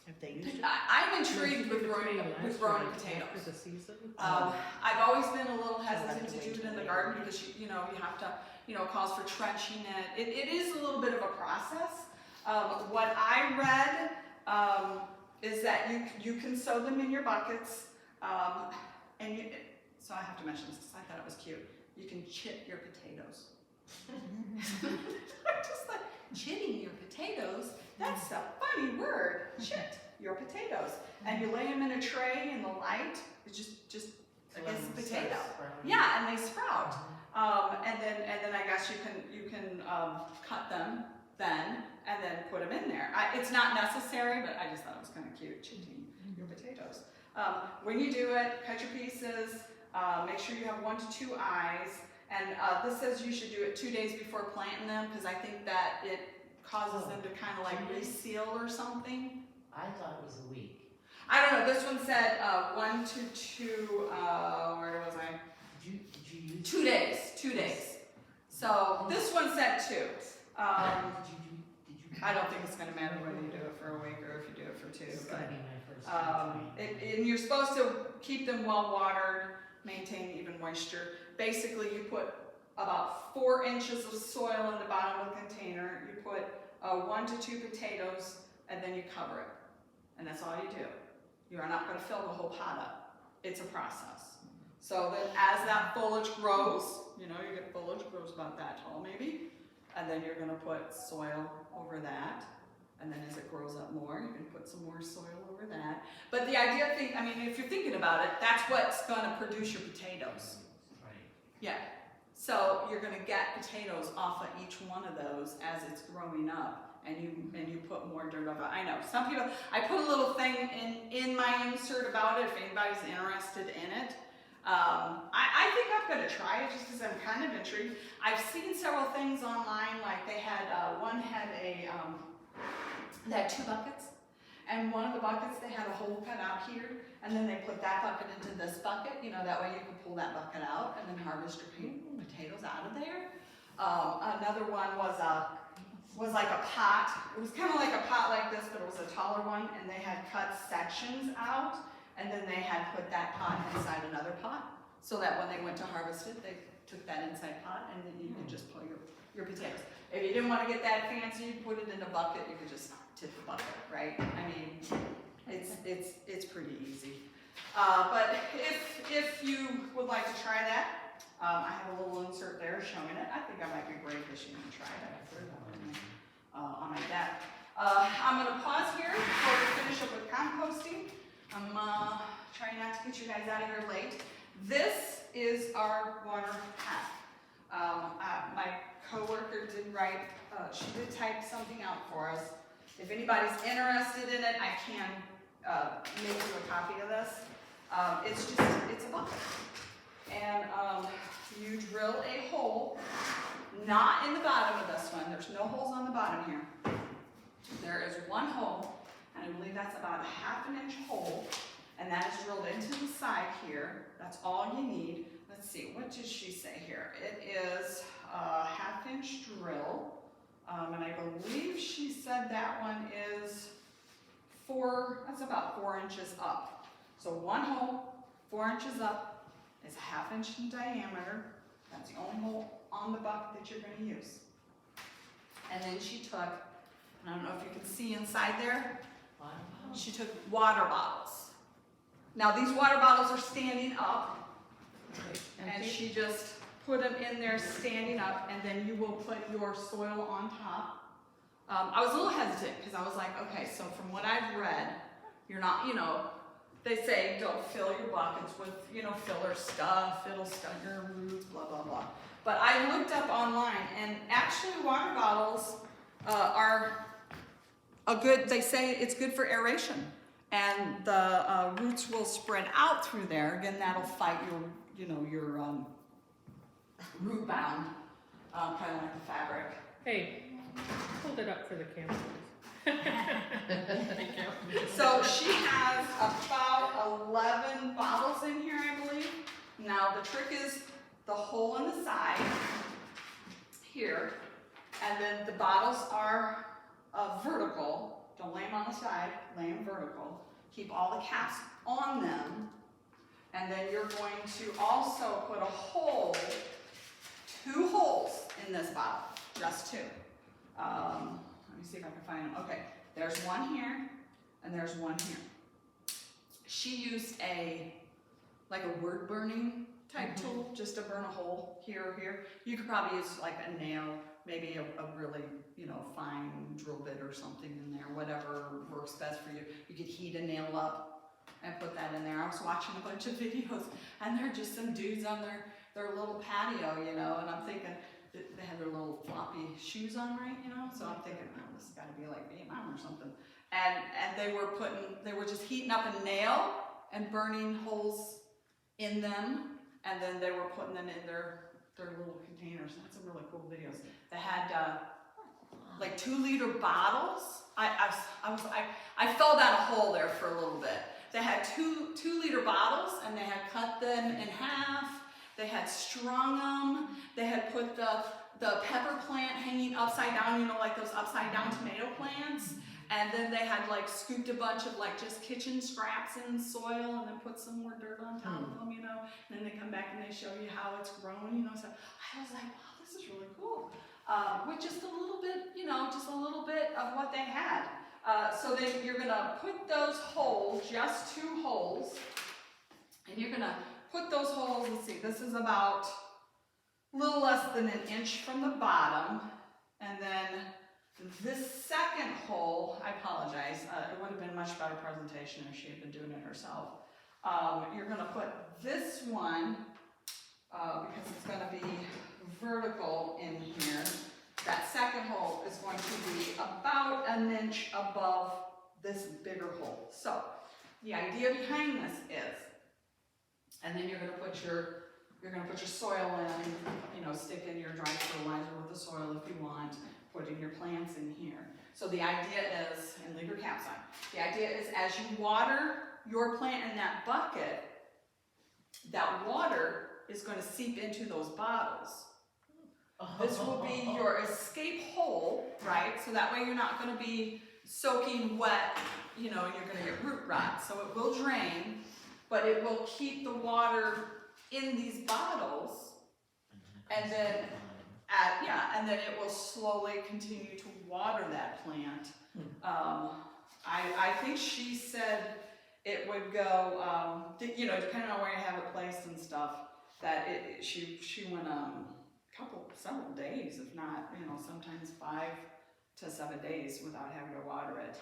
Have they used it? I'm intrigued with growing potatoes. For the season. I've always been a little hesitant to do it in the garden because you have to, it calls for trenching it. It is a little bit of a process. What I read is that you can sow them in your buckets, so I have to mention this because I thought it was cute. You can chit your potatoes. I'm just like, chitting your potatoes? That's a funny word. Chit your potatoes. And you lay them in a tray in the light. It's just against the potato. Yeah, and they sprout. And then I guess you can cut them then and then put them in there. It's not necessary, but I just thought it was kind of cute, chitting your potatoes. When you do it, cut your pieces. Make sure you have 1 to 2 eyes. And this says you should do it 2 days before planting them because I think that it causes them to kind of like reseal or something. I thought it was a week. I don't know. This one said 1 to 2. Where was I? Did you use 2 days. 2 days. So this one said 2. did you I don't think it's going to matter whether you do it for a week or if you do it for 2. This is But, gonna be my first time. and you're supposed to keep them well watered, maintain even moisture. Basically, you put about 4 inches of soil in the bottom of the container. You put 1 to 2 potatoes, and then you cover it. And that's all you do. You are not going to fill the whole pot up. It's a process. So then as that foliage grows, you get foliage grows about that tall maybe, and then you're going to put soil over that. And then as it grows up more, you can put some more soil over that. But the idea thing, if you're thinking about it, that's what's going to produce your potatoes. Right. Yeah. So you're going to get potatoes off of each one of those as it's growing up, and you put more dirt over it. I know some people. I put a little thing in my insert about it if anybody's interested in it. I think I'm going to try it just because I'm kind of intrigued. I've seen several things online, like they had they had 2 buckets, and one of the buckets they had a hole cut out here, and then they put that bucket into this bucket. That way you can pull that bucket out and then harvest your potatoes out of there. Another one was like a pot. It was kind of like a pot like this, but it was a taller one, and they had cut sections out, and then they had put that pot inside another pot, so that when they went to harvest it, they took that inside pot, and then you could just pull your potatoes. If you didn't want to get that fancy, you put it in a bucket, you could just tip the bucket, right? It's pretty easy. But if you would like to try that, I have a little insert there showing it. I think I might be brave this year and try that. On my deck. I'm going to pause here before we finish up with composting. I'm trying not to get you guys out of here late. This is our water pack. My coworker did write, she did type something out for us. If anybody's interested in it, I can make you a copy of this. It's a bucket. And you drill a hole, not in the bottom of this one. There's no holes on the bottom here. There is one hole, and I believe that's about a 1/2 inch hole, and that is drilled into the side here. That's all you need. Let's see, what did she say here? It is a 1/2 inch drill, and I believe she said that one is that's about 4 inches up. So one hole, 4 inches up, is a 1/2 inch in diameter. That's the only hole on the bucket that you're going to use. And then she took, I don't know if you can see inside there, she took water bottles. Now these water bottles are standing up, and she just put them in there standing up, and then you will put your soil on top. I was a little hesitant because I was like, okay, so from what I've read, you're not, they say don't fill your buckets with, filler stuff, it'll stuck your roots, blah, blah, blah. But I looked up online, and actually water bottles are they say it's good for aeration. And the roots will spread out through there. Again, that'll fight your root bound, kind of like the fabric. Hey, hold it up for the camera, please. Thank you. So she has about the trick is the hole in the side here, and then the bottles are vertical. Don't lay them on the side, lay them vertical. Keep all the caps on them, and then you're going to also put a hole, 2 holes in this bottle, just 2. Let me see if I can find them. Okay, there's one here, and there's one here. She used like a word burning type tool, just to burn a hole here or here. You could probably use like a nail, maybe a really, fine drill bit or something in there, whatever works best for you. You could heat a nail up and put that in there. I was watching a bunch of videos, and they're just some dudes on their little patio, and I'm thinking, they had their little floppy shoes on, right, so I'm thinking, oh, this has got to be like Vietnam or something. And they were just heating up a nail and burning holes in them, and then they were putting them in their little containers. That's some really cool videos. They had like 2-liter bottles. I fell down a hole there for a little bit. They had 2-liter bottles, and they had cut them in half. They had strung them. They had put the pepper plant hanging upside down, like those upside down tomato plants. And then they had like scooped a bunch of like just kitchen scraps in soil, and then put some more dirt on top of them, and then they come back and they show you how it's grown, so I was like, wow, this is really cool. With just a little bit, just a little bit of what they had. So then you're gonna put those holes, just 2 holes, and you're gonna put those holes, let's see, this is about a little less than 1 inch from the bottom, and then this second hole, I apologize, it would have been much better presentation if she had been doing it herself. You're going to put this one, because it's going to be vertical in here. That second hole is going to be about 1 inch above this bigger hole. So the idea behind this is, and then you're going to put your soil in, stick in your dry fertilizer with the soil if you want. Putting your plants in here. So the idea is, and leave your caps on, the idea is as you water your plant in that bucket, that water is going to seep into those bottles. This will be your escape hole, right? So that way you're not going to be soaking wet, and you're going to get root rot. So it will drain, but it will keep the water in these bottles, and then and then it will slowly continue to water that plant. I think she said it would go, depending on where you have it placed and stuff, that she went several days, if not, sometimes 5 to 7 days without having to water it.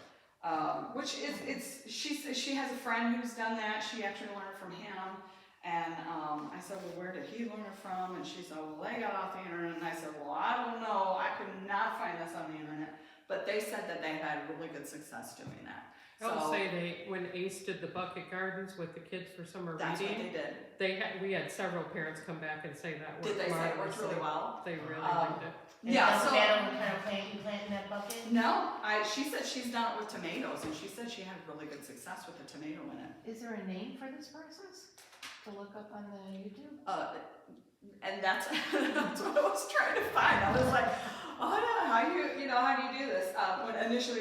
Which is, she has a friend who's done that. She actually learned from him. And I said, well, where did he learn it from? And she said, well, they got off the internet. And I said, well, I don't know. I could not find this on the internet. But they said that they had really good success doing that. I would say when Ace did the bucket gardens with the kids for summer that's reading, what they did. We had several parents come back and say that worked. Did they say it worked really well? They really liked it. Yeah, Does so it matter what kind of plant you plant in that bucket? no, she said she's done it with tomatoes, and she said she had really good success with the tomato in it. Is there a name for this process to look up on the YouTube? And that's that's what I was trying to find. I was like, oh no, how do you do this?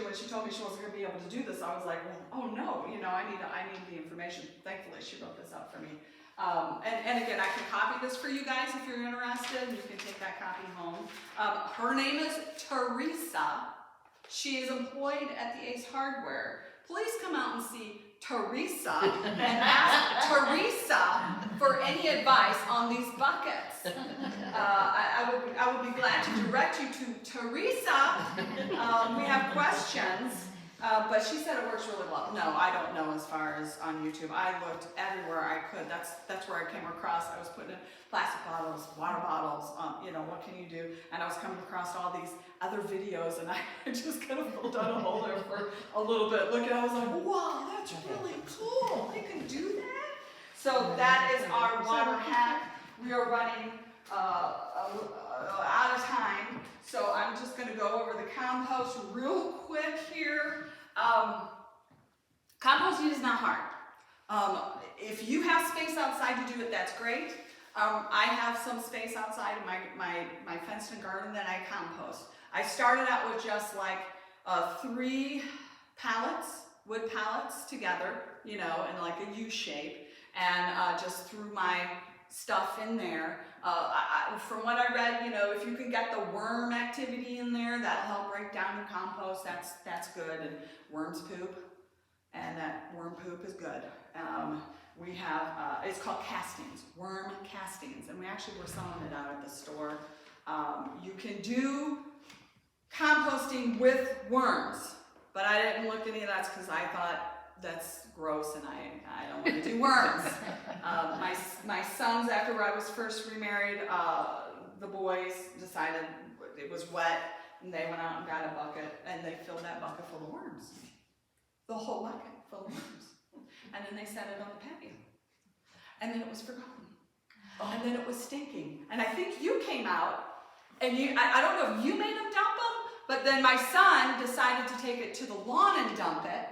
When she told me she wasn't going to be able to do this, I was like, well, oh no, I need the information. Thankfully, she wrote this up for me. And again, I can copy this for you guys if you're interested. You can take that copy home. Her name is Teresa. She is employed at the Ace Hardware. Please come out and see Teresa and ask Teresa for any advice on these buckets. I would be glad to direct you to Teresa. We have questions. But she said it works really well. No, I don't know as far as on YouTube. I looked everywhere I could. That's where I came across. I was putting in plastic bottles, water bottles, what can you do? And I was coming across all these other videos, and I just kind of fell down a hole there for a little bit. Looking, I was like, wow, that's really cool. They can do that? So that is our water hack. We are running out of time. So I'm just going to go over the compost real quick here. Composting is not hard. If you have space outside to do it, that's great. I have some space outside of my fenced-in garden that I compost. I started out with just like 3 pallets, wood pallets together, you know, in like a U shape, and just threw my stuff in there. From what I read, you know, if you can get the worm activity in there, that'll help break down your compost. That's good. And worms poop, and that worm poop is good. We have, it's called castings, worm castings, and we actually were selling it out at the store. You can do composting with worms, but I didn't look any of that because I thought that's gross and I don't want to do worms. My sons, after I was first remarried, the boys decided it was wet, and they went out and got a bucket, and they filled that bucket full of worms. The whole bucket full of worms. And then they set it on the patio. And then it was forgotten. And then it was stinking. And I think you came out, and I don't know if you made them dump them, but then my son decided to take it to the lawn and dump it.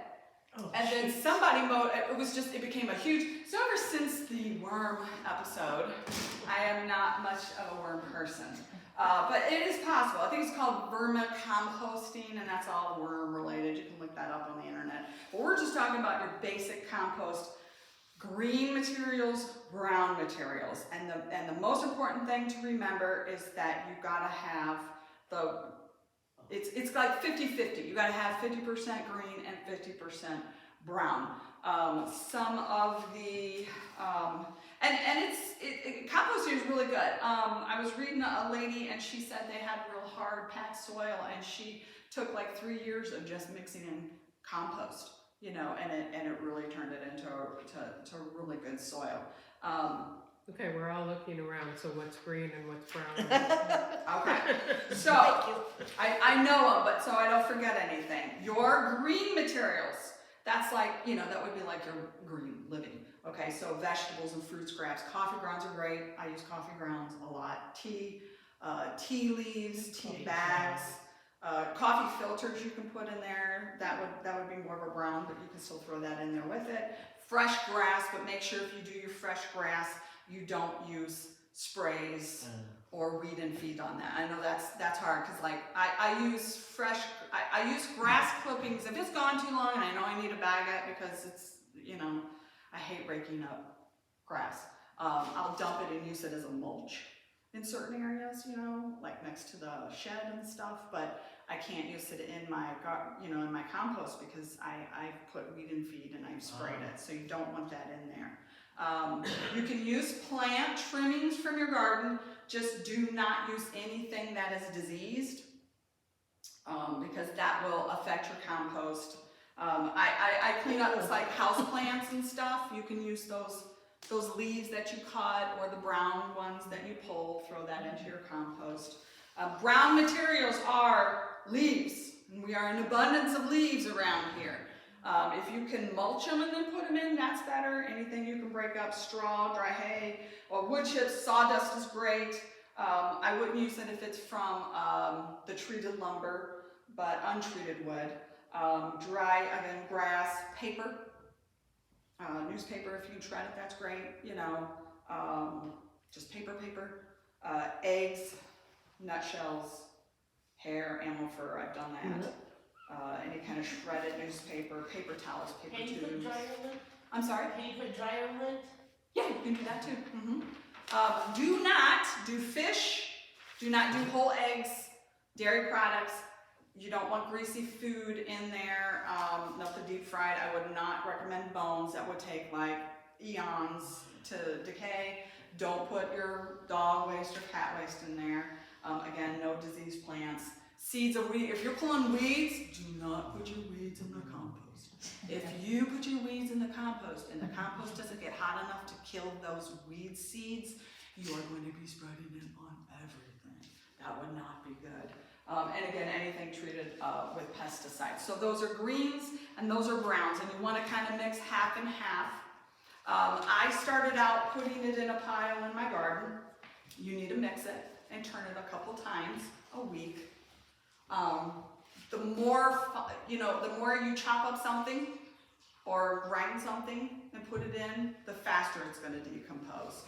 Oh, And then somebody it became a huge, so ever since the worm episode, I am not much of a worm person. But it is possible. I think it's called vermicomposting, and that's all worm related. You can look that up on the internet. But we're just talking about your basic compost, green materials, brown materials. And the most important thing to remember is that you gotta have it's like 50-50. You gotta have 50% green and 50% brown. Some of the, composting is really good. I was reading a lady, and she said they had real hard packed soil, and she took like 3 years of just mixing in compost, you know, and it really turned it into to really good soil. Okay, we're all looking around, so what's green and what's brown? Okay, so I know them, but so I don't forget anything. Your green materials, that's like, you know, that would be like your green living. Okay, so vegetables and fruit scraps. Coffee grounds are great. I use coffee grounds a lot. Tea leaves, tea bags, coffee filters you can put in there. That would be more of a brown, but you can still throw that in there with it. Fresh grass, but make sure if you do your fresh grass, you don't use sprays or weed and feed on that. I know that's hard because like I use grass clippings. If it's gone too long and I know I need to bag it because it's, you know, I hate raking up grass. I'll dump it and use it as a mulch in certain areas, you know, like next to the shed and stuff, but I can't use it in my in my compost because I've put weed and feed and I've sprayed it, so you don't want that in there. You can use plant trimmings from your garden, just do not use anything that is diseased, because that will affect your compost. I clean up like house plants and stuff. You can use those leaves that you cut or the brown ones that you pull, throw that into your compost. Brown materials are leaves, and we are in abundance of leaves around here. If you can mulch them and then put them in, that's better. Anything you can break up, straw, dry hay, or wood chips, sawdust is great. I wouldn't use it if it's from the treated lumber, but untreated wood. Dry, again, grass, paper, newspaper, if you can shred it, that's great, you know, just paper, eggs, nutshells, hair, animal fur, I've done that. Any kind of shredded newspaper, paper towels, paper tubes. Can you put dryer lint? I'm sorry? Can you put dryer lint? Yeah, you can do that too. Do not do fish, do not do whole eggs, dairy products. You don't want greasy food in there, nothing deep fried. I would not recommend bones. That would take like eons to decay. Don't put your dog waste or cat waste in there. Again, no diseased plants. Seeds of weed. If you're pulling weeds, do not put your weeds in the compost. If you put your weeds in the compost and the compost doesn't get hot enough to kill those weed seeds, you are going to be spreading it on everything. That would not be good. And again, anything treated with pesticides. So those are greens and those are browns, and you want to kind of mix half and half. I started out putting it in a pile in my garden. You need to mix it and turn it a couple times a week. The more you chop up something, or grind something and put it in, the faster it's gonna decompose.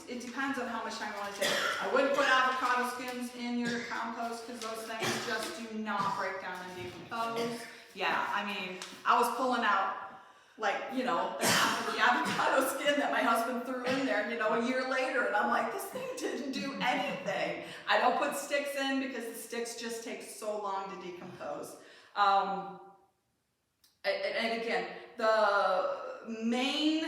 It depends on how much time you wanna take. I wouldn't put avocado skins in your compost because those things just do not break down and decompose. Yeah, I mean, I was pulling out like, you know, the half of the avocado skin that my husband threw in there, you know, a year later, and I'm like, this thing didn't do anything. I don't put sticks in because the sticks just take so long to decompose. And again, the main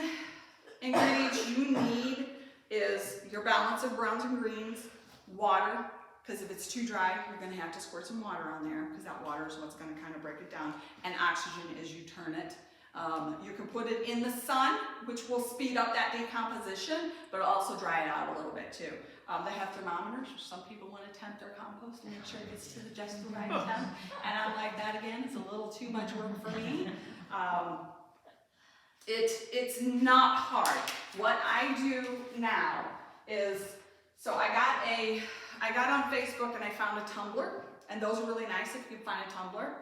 ingredients you need is your balance of browns and greens, water, because if it's too dry, you're going to have to squirt some water on there because that water is what's going to kind of break it down, and oxygen as you turn it. You can put it in the sun, which will speed up that decomposition, but also dry it out a little bit too. They have thermometers. Some people want to temp their compost and make sure it gets to just the right temp. And I'm like, that again, it's a little too much work for me. It's not hard. What I do now is, so I got on Facebook and I found a tumbler, and those are really nice if you can find a tumbler.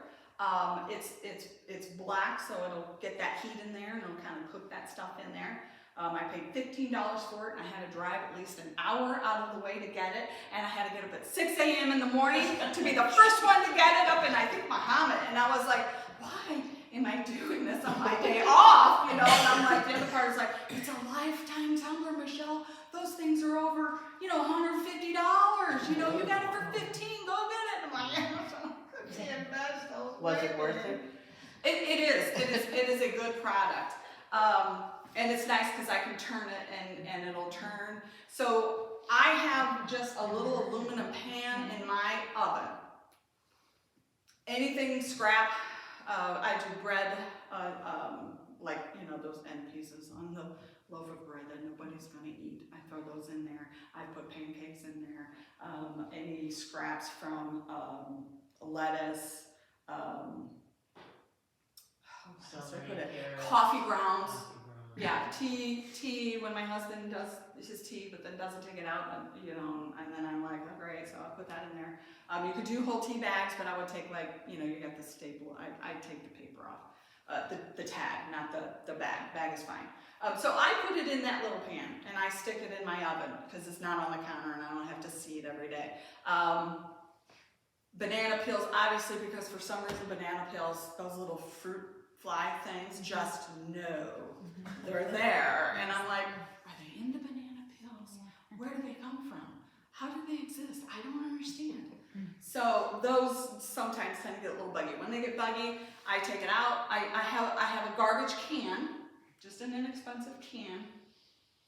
It's black, so it'll get that heat in there and it'll kind of cook that stuff in there. I paid $15 for it, and I had to drive at least an hour out of the way to get it, and I had to get up at 6 a.m. in the morning to be the first one to get it up in, I think, Muhammad. And I was like, why am I doing this on my day off? You know, and I'm like, the other part is like, it's a lifetime tumbler, Michelle. Those things are over, you know, $150. You know, you got it for 15. Go get it. I'm like, was it worth it? It is a good product. And it's nice because I can turn it and it'll turn. So I have just a little aluminum pan in my oven. Anything scrap, I do bread, like, you know, those end pieces on the loaf of bread that nobody's gonna eat. I throw those in there. I put pancakes in there. Any scraps from lettuce, coffee grounds. Yeah, tea when my husband does his tea, but then doesn't take it out, and, you know, and then I'm like, oh great, so I'll put that in there. You could do whole tea bags, but I would take, like, you know, you got the staple, I'd take the paper off, the tag, not the bag. Bag is fine. So I put it in that little pan, and I stick it in my oven, because it's not on the counter, and I don't have to see it every day. Banana peels, obviously, because for some reason banana peels, those little fruit fly things, just no. They're there, and I'm like, are they in the banana peels? Where do they come from? How do they exist? I don't understand. So those sometimes tend to get a little buggy. When they get buggy, I take it out. I have a garbage can, just an inexpensive can,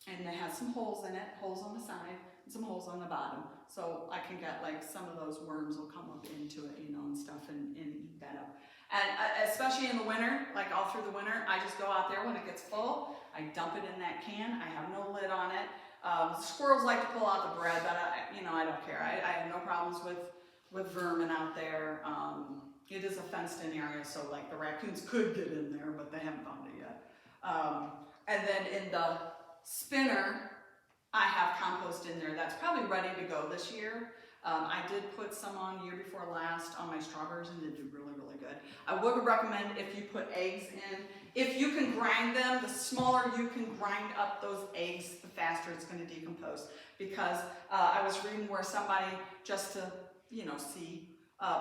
and it has some holes in it, holes on the side, and some holes on the bottom. So I can get, like, some of those worms will come up into it, you know, and stuff, and eat that up. And especially in the winter, like all through the winter, I just go out there when it gets full, I dump it in that can, I have no lid on it. Squirrels like to pull out the bread, but I don't care. I have no problems with vermin out there. It is a fenced in area, so like the raccoons could get in there, but they haven't found it yet. And then in the spinner, I have compost in there that's probably ready to go this year. I did put some on year before last on my strawberries, and they do really, really good. I would recommend if you put eggs in, if you can grind them, the smaller you can grind up those eggs, the faster it's going to decompose. Because I was reading where somebody, just to, you know, see,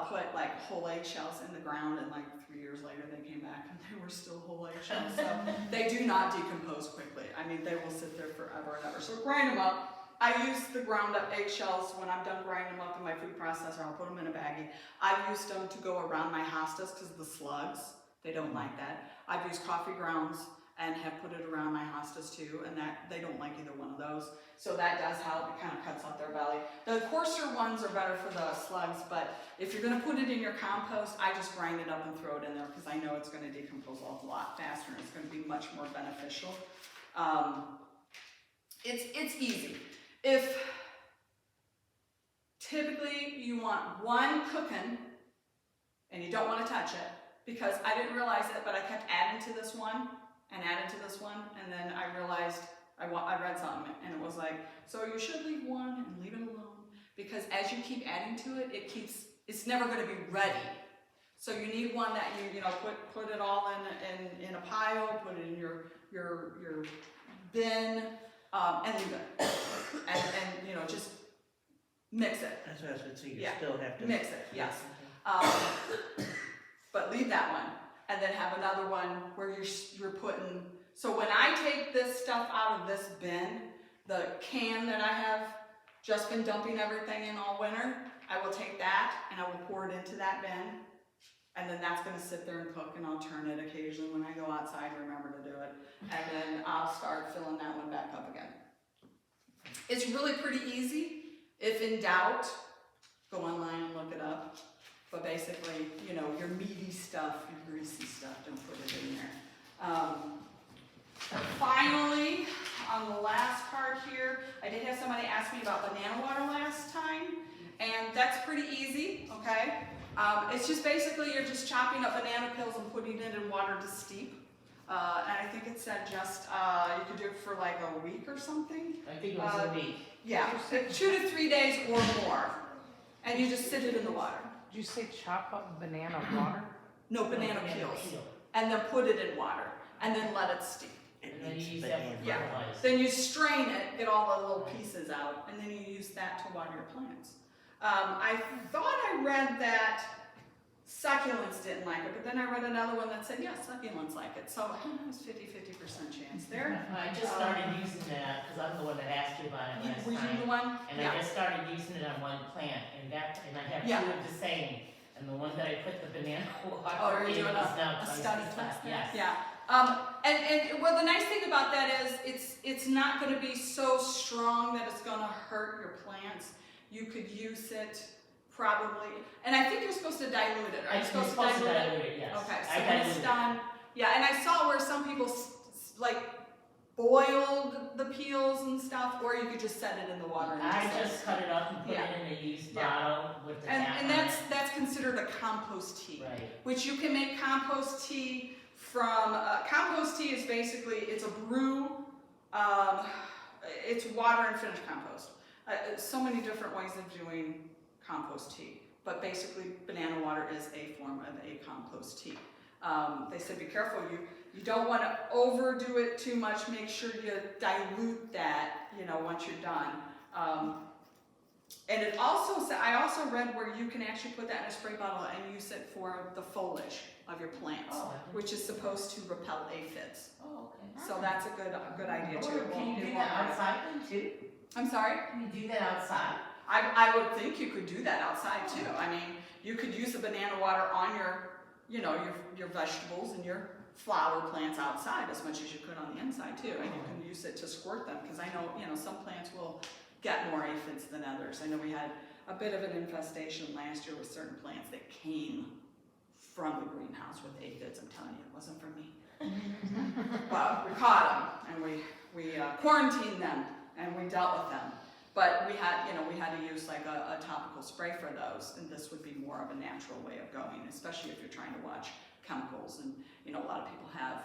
put like whole eggshells in the ground, and like 3 years later they came back and they were still whole eggshells. So they do not decompose quickly. I mean, they will sit there forever and ever. So grind them up. I use the ground up eggshells when I'm done grinding them up in my food processor. I'll put them in a baggie. I've used them to go around my hostas because of the slugs. They don't like that. I've used coffee grounds and have put it around my hostas too, and that they don't like either one of those. So that does help. It kind of cuts up their belly. The coarser ones are better for the slugs, but if you're going to put it in your compost, I just grind it up and throw it in there because I know it's going to decompose a lot faster and it's going to be much more beneficial. It's easy. If typically you want one cooking and you don't want to touch it, because I didn't realize it, but I kept adding to this one and adding to this one, and then I realized I read something and it was like, so you should leave one and leave it alone, because as you keep adding to it, it's never going to be ready. So you need one that you know, put it all in a pile, put it in your bin, and leave it. And you know, just mix it. That's what I was gonna say, you Yeah. still have to. Mix it, yes. But leave that one, and then have another one where you're putting, so when I take this stuff out of this bin, the can that I have just been dumping everything in all winter, I will take that and I will pour it into that bin, and then that's gonna sit there and cook, and I'll turn it occasionally when I go outside, remember to do it, and then I'll start filling that one back up again. It's really pretty easy. If in doubt, go online and look it up. But basically, you know, your meaty stuff, your greasy stuff, don't put it in there. Finally, on the last part here, I did have somebody ask me about banana water last time, and that's pretty easy, okay? It's just basically you're just chopping up banana peels and putting it in water to steep. And I think it said just, you could do it for like a week or something. I think it was a week. Yeah, 2 to 3 days or more. And you just sit it in the water. Did you say chop up banana water? No, banana peels. And then put it in water. And then let it steep. And then you use that for Yeah. fertilizer. Then you strain it, get all the little pieces out, and then you use that to water your plants. I thought I read that succulents didn't like it, but then I read another one that said, yeah, succulents like it. So I don't know, it's 50% chance there. I just started using that, because I'm the one that asked you about it last Were you the time. one? And Yeah. I just started using it on one plant, and I have Yeah. 2 of the same. And the one that I put the banana water Oh, are you in doing is now a twice study the test? size. Yes. Yeah. And well, the nice thing about that is it's not going to be so strong that it's going to hurt your plants. You could use it probably, and I think you're supposed to dilute it. Are you supposed to dilute it? Yes. Okay, so I when it's dilute it. done, yeah, and I saw where some people like boiled the peels and stuff, or you could just set it in the water. And I let it just cut it up and put Yeah. it in a used Yeah. bottle with the cap And on that's considered a compost tea. it. Right. Which you can make compost tea from. Compost tea is basically, it's a brew, it's water and finished compost. So many different ways of doing compost tea, but basically banana water is a form of a compost tea. They said be careful, you don't want to overdo it too much, make sure you dilute that, you know, once you're done. And it also said, I also read where you can actually put that in a spray bottle and use it for the foliage of your plants, Oh, which is supposed to repel aphids. oh, okay. So that's a good idea too. It Can won't- you it do won't that hurt. outside then too? I'm sorry? Can you do that outside? I would think you could do that outside too. I mean, you could use the banana water on your, you know, your vegetables and your flower plants outside as much as you could on the inside too. And you can use it to squirt them, because I know, you know, some plants will get more aphids than others. I know we had a bit of an infestation last year with certain plants that came from the greenhouse with aphids. I'm telling you, it wasn't from me. But we caught them and we quarantined them and we dealt with them. But we had to use like a topical spray for those, and this would be more of a natural way of going, especially if you're trying to watch chemicals. And you know, a lot of people have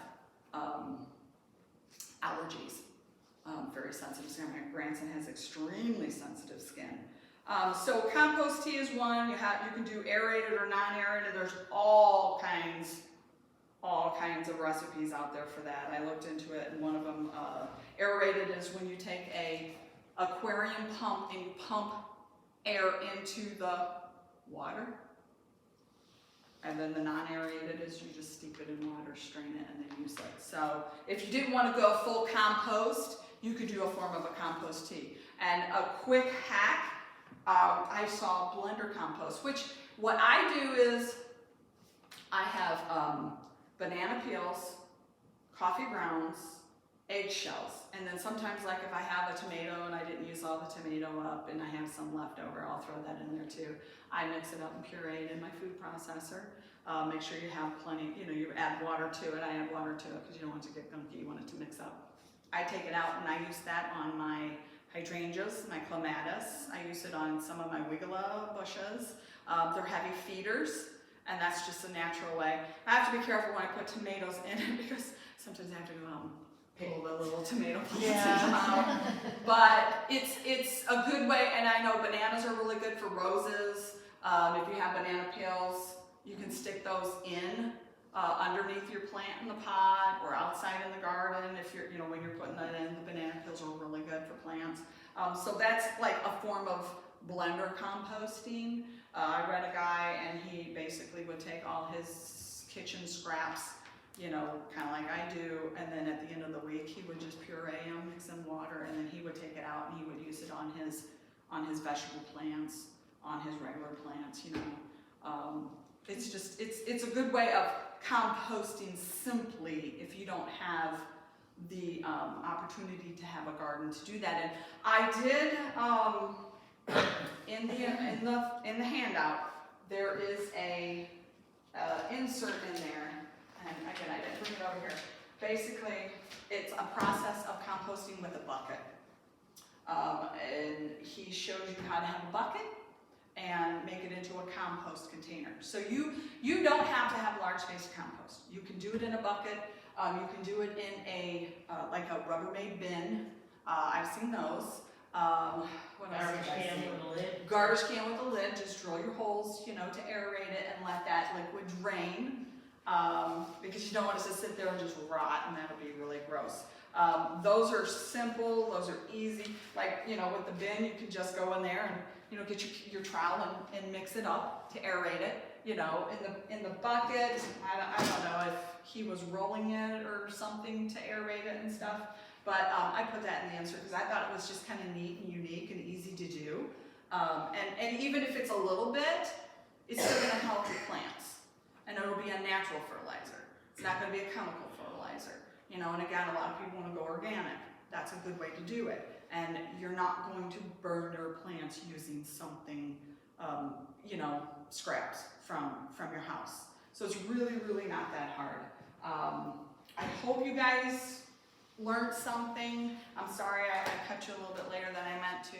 allergies, very sensitive skin. My grandson has extremely sensitive skin. So compost tea is one. You can do aerated or non-aerated. There's all kinds of recipes out there for that. I looked into it, and one of them, aerated, is when you take a aquarium pump and you pump air into the water. And then the non-aerated is you just steep it in water, strain it, and then use it. So if you didn't want to go full compost, you could do a form of a compost tea. And a quick hack, I saw blender compost, which what I do is I have banana peels, coffee grounds, eggshells, and then sometimes, like if I have a tomato and I didn't use all the tomato up and I have some left over, I'll throw that in there too. I mix it up and puree it in my food processor. Make sure you have plenty, you know, you add water to it. I add water to it because you don't want it to get gunky, you want it to mix up. I take it out and I use that on my hydrangeas, my clematis. I use it on some of my wigala bushes. They're heavy feeders, and that's just a natural way. I have to be careful when I put tomatoes in it because sometimes I have to go out and pull the little tomato plants and come out. But it's a good way, and I know bananas are really good for roses. If you have banana peels, You can stick those in underneath your plant in the pot or outside in the garden if you're, you know, when you're putting that in. The banana peels are really good for plants. So that's like a form of blender composting. I read a guy and he basically would take all his kitchen scraps, you know, kind of like I do, and then at the end of the week he would just puree them, mix in water, and then he would take it out and he would use it on his vegetable plants, on his regular plants, you know. It's just, it's a good way of composting simply if you don't have the opportunity to have a garden to do that. And I did, in the handout, there is a insert in there, and again, I didn't bring it over here. Basically, it's a process of composting with a bucket. And he shows you how to have a bucket and make it into a compost container. So you don't have to have large space to compost. You can do it in a bucket. You can do it in a like a Rubbermaid bin. I've seen those. What else Garbage have I can seen? with a lid. Garbage can with a lid. Just drill your holes, you know, to aerate it and let that liquid drain. Because you don't want it to sit there and just rot, and that would be really gross. Those are simple, those are easy. Like, you know, with the bin, you can just go in there and, you know, get your trowel and mix it up to aerate it. You know, in the bucket, I don't know if he was rolling it or something to aerate it and stuff. But I put that in the answer because I thought it was just kind of neat and unique and easy to do. And even if it's a little bit, it's still going to help your plants. And it'll be a natural fertilizer. It's not going to be a chemical fertilizer. You know, and again, a lot of people want to go organic. That's a good way to do it. And you're not going to burn your plants using something, you know, scraps from your house. So it's really, really not that hard. I hope you guys learned something. I'm sorry I cut you a little bit later than I meant to.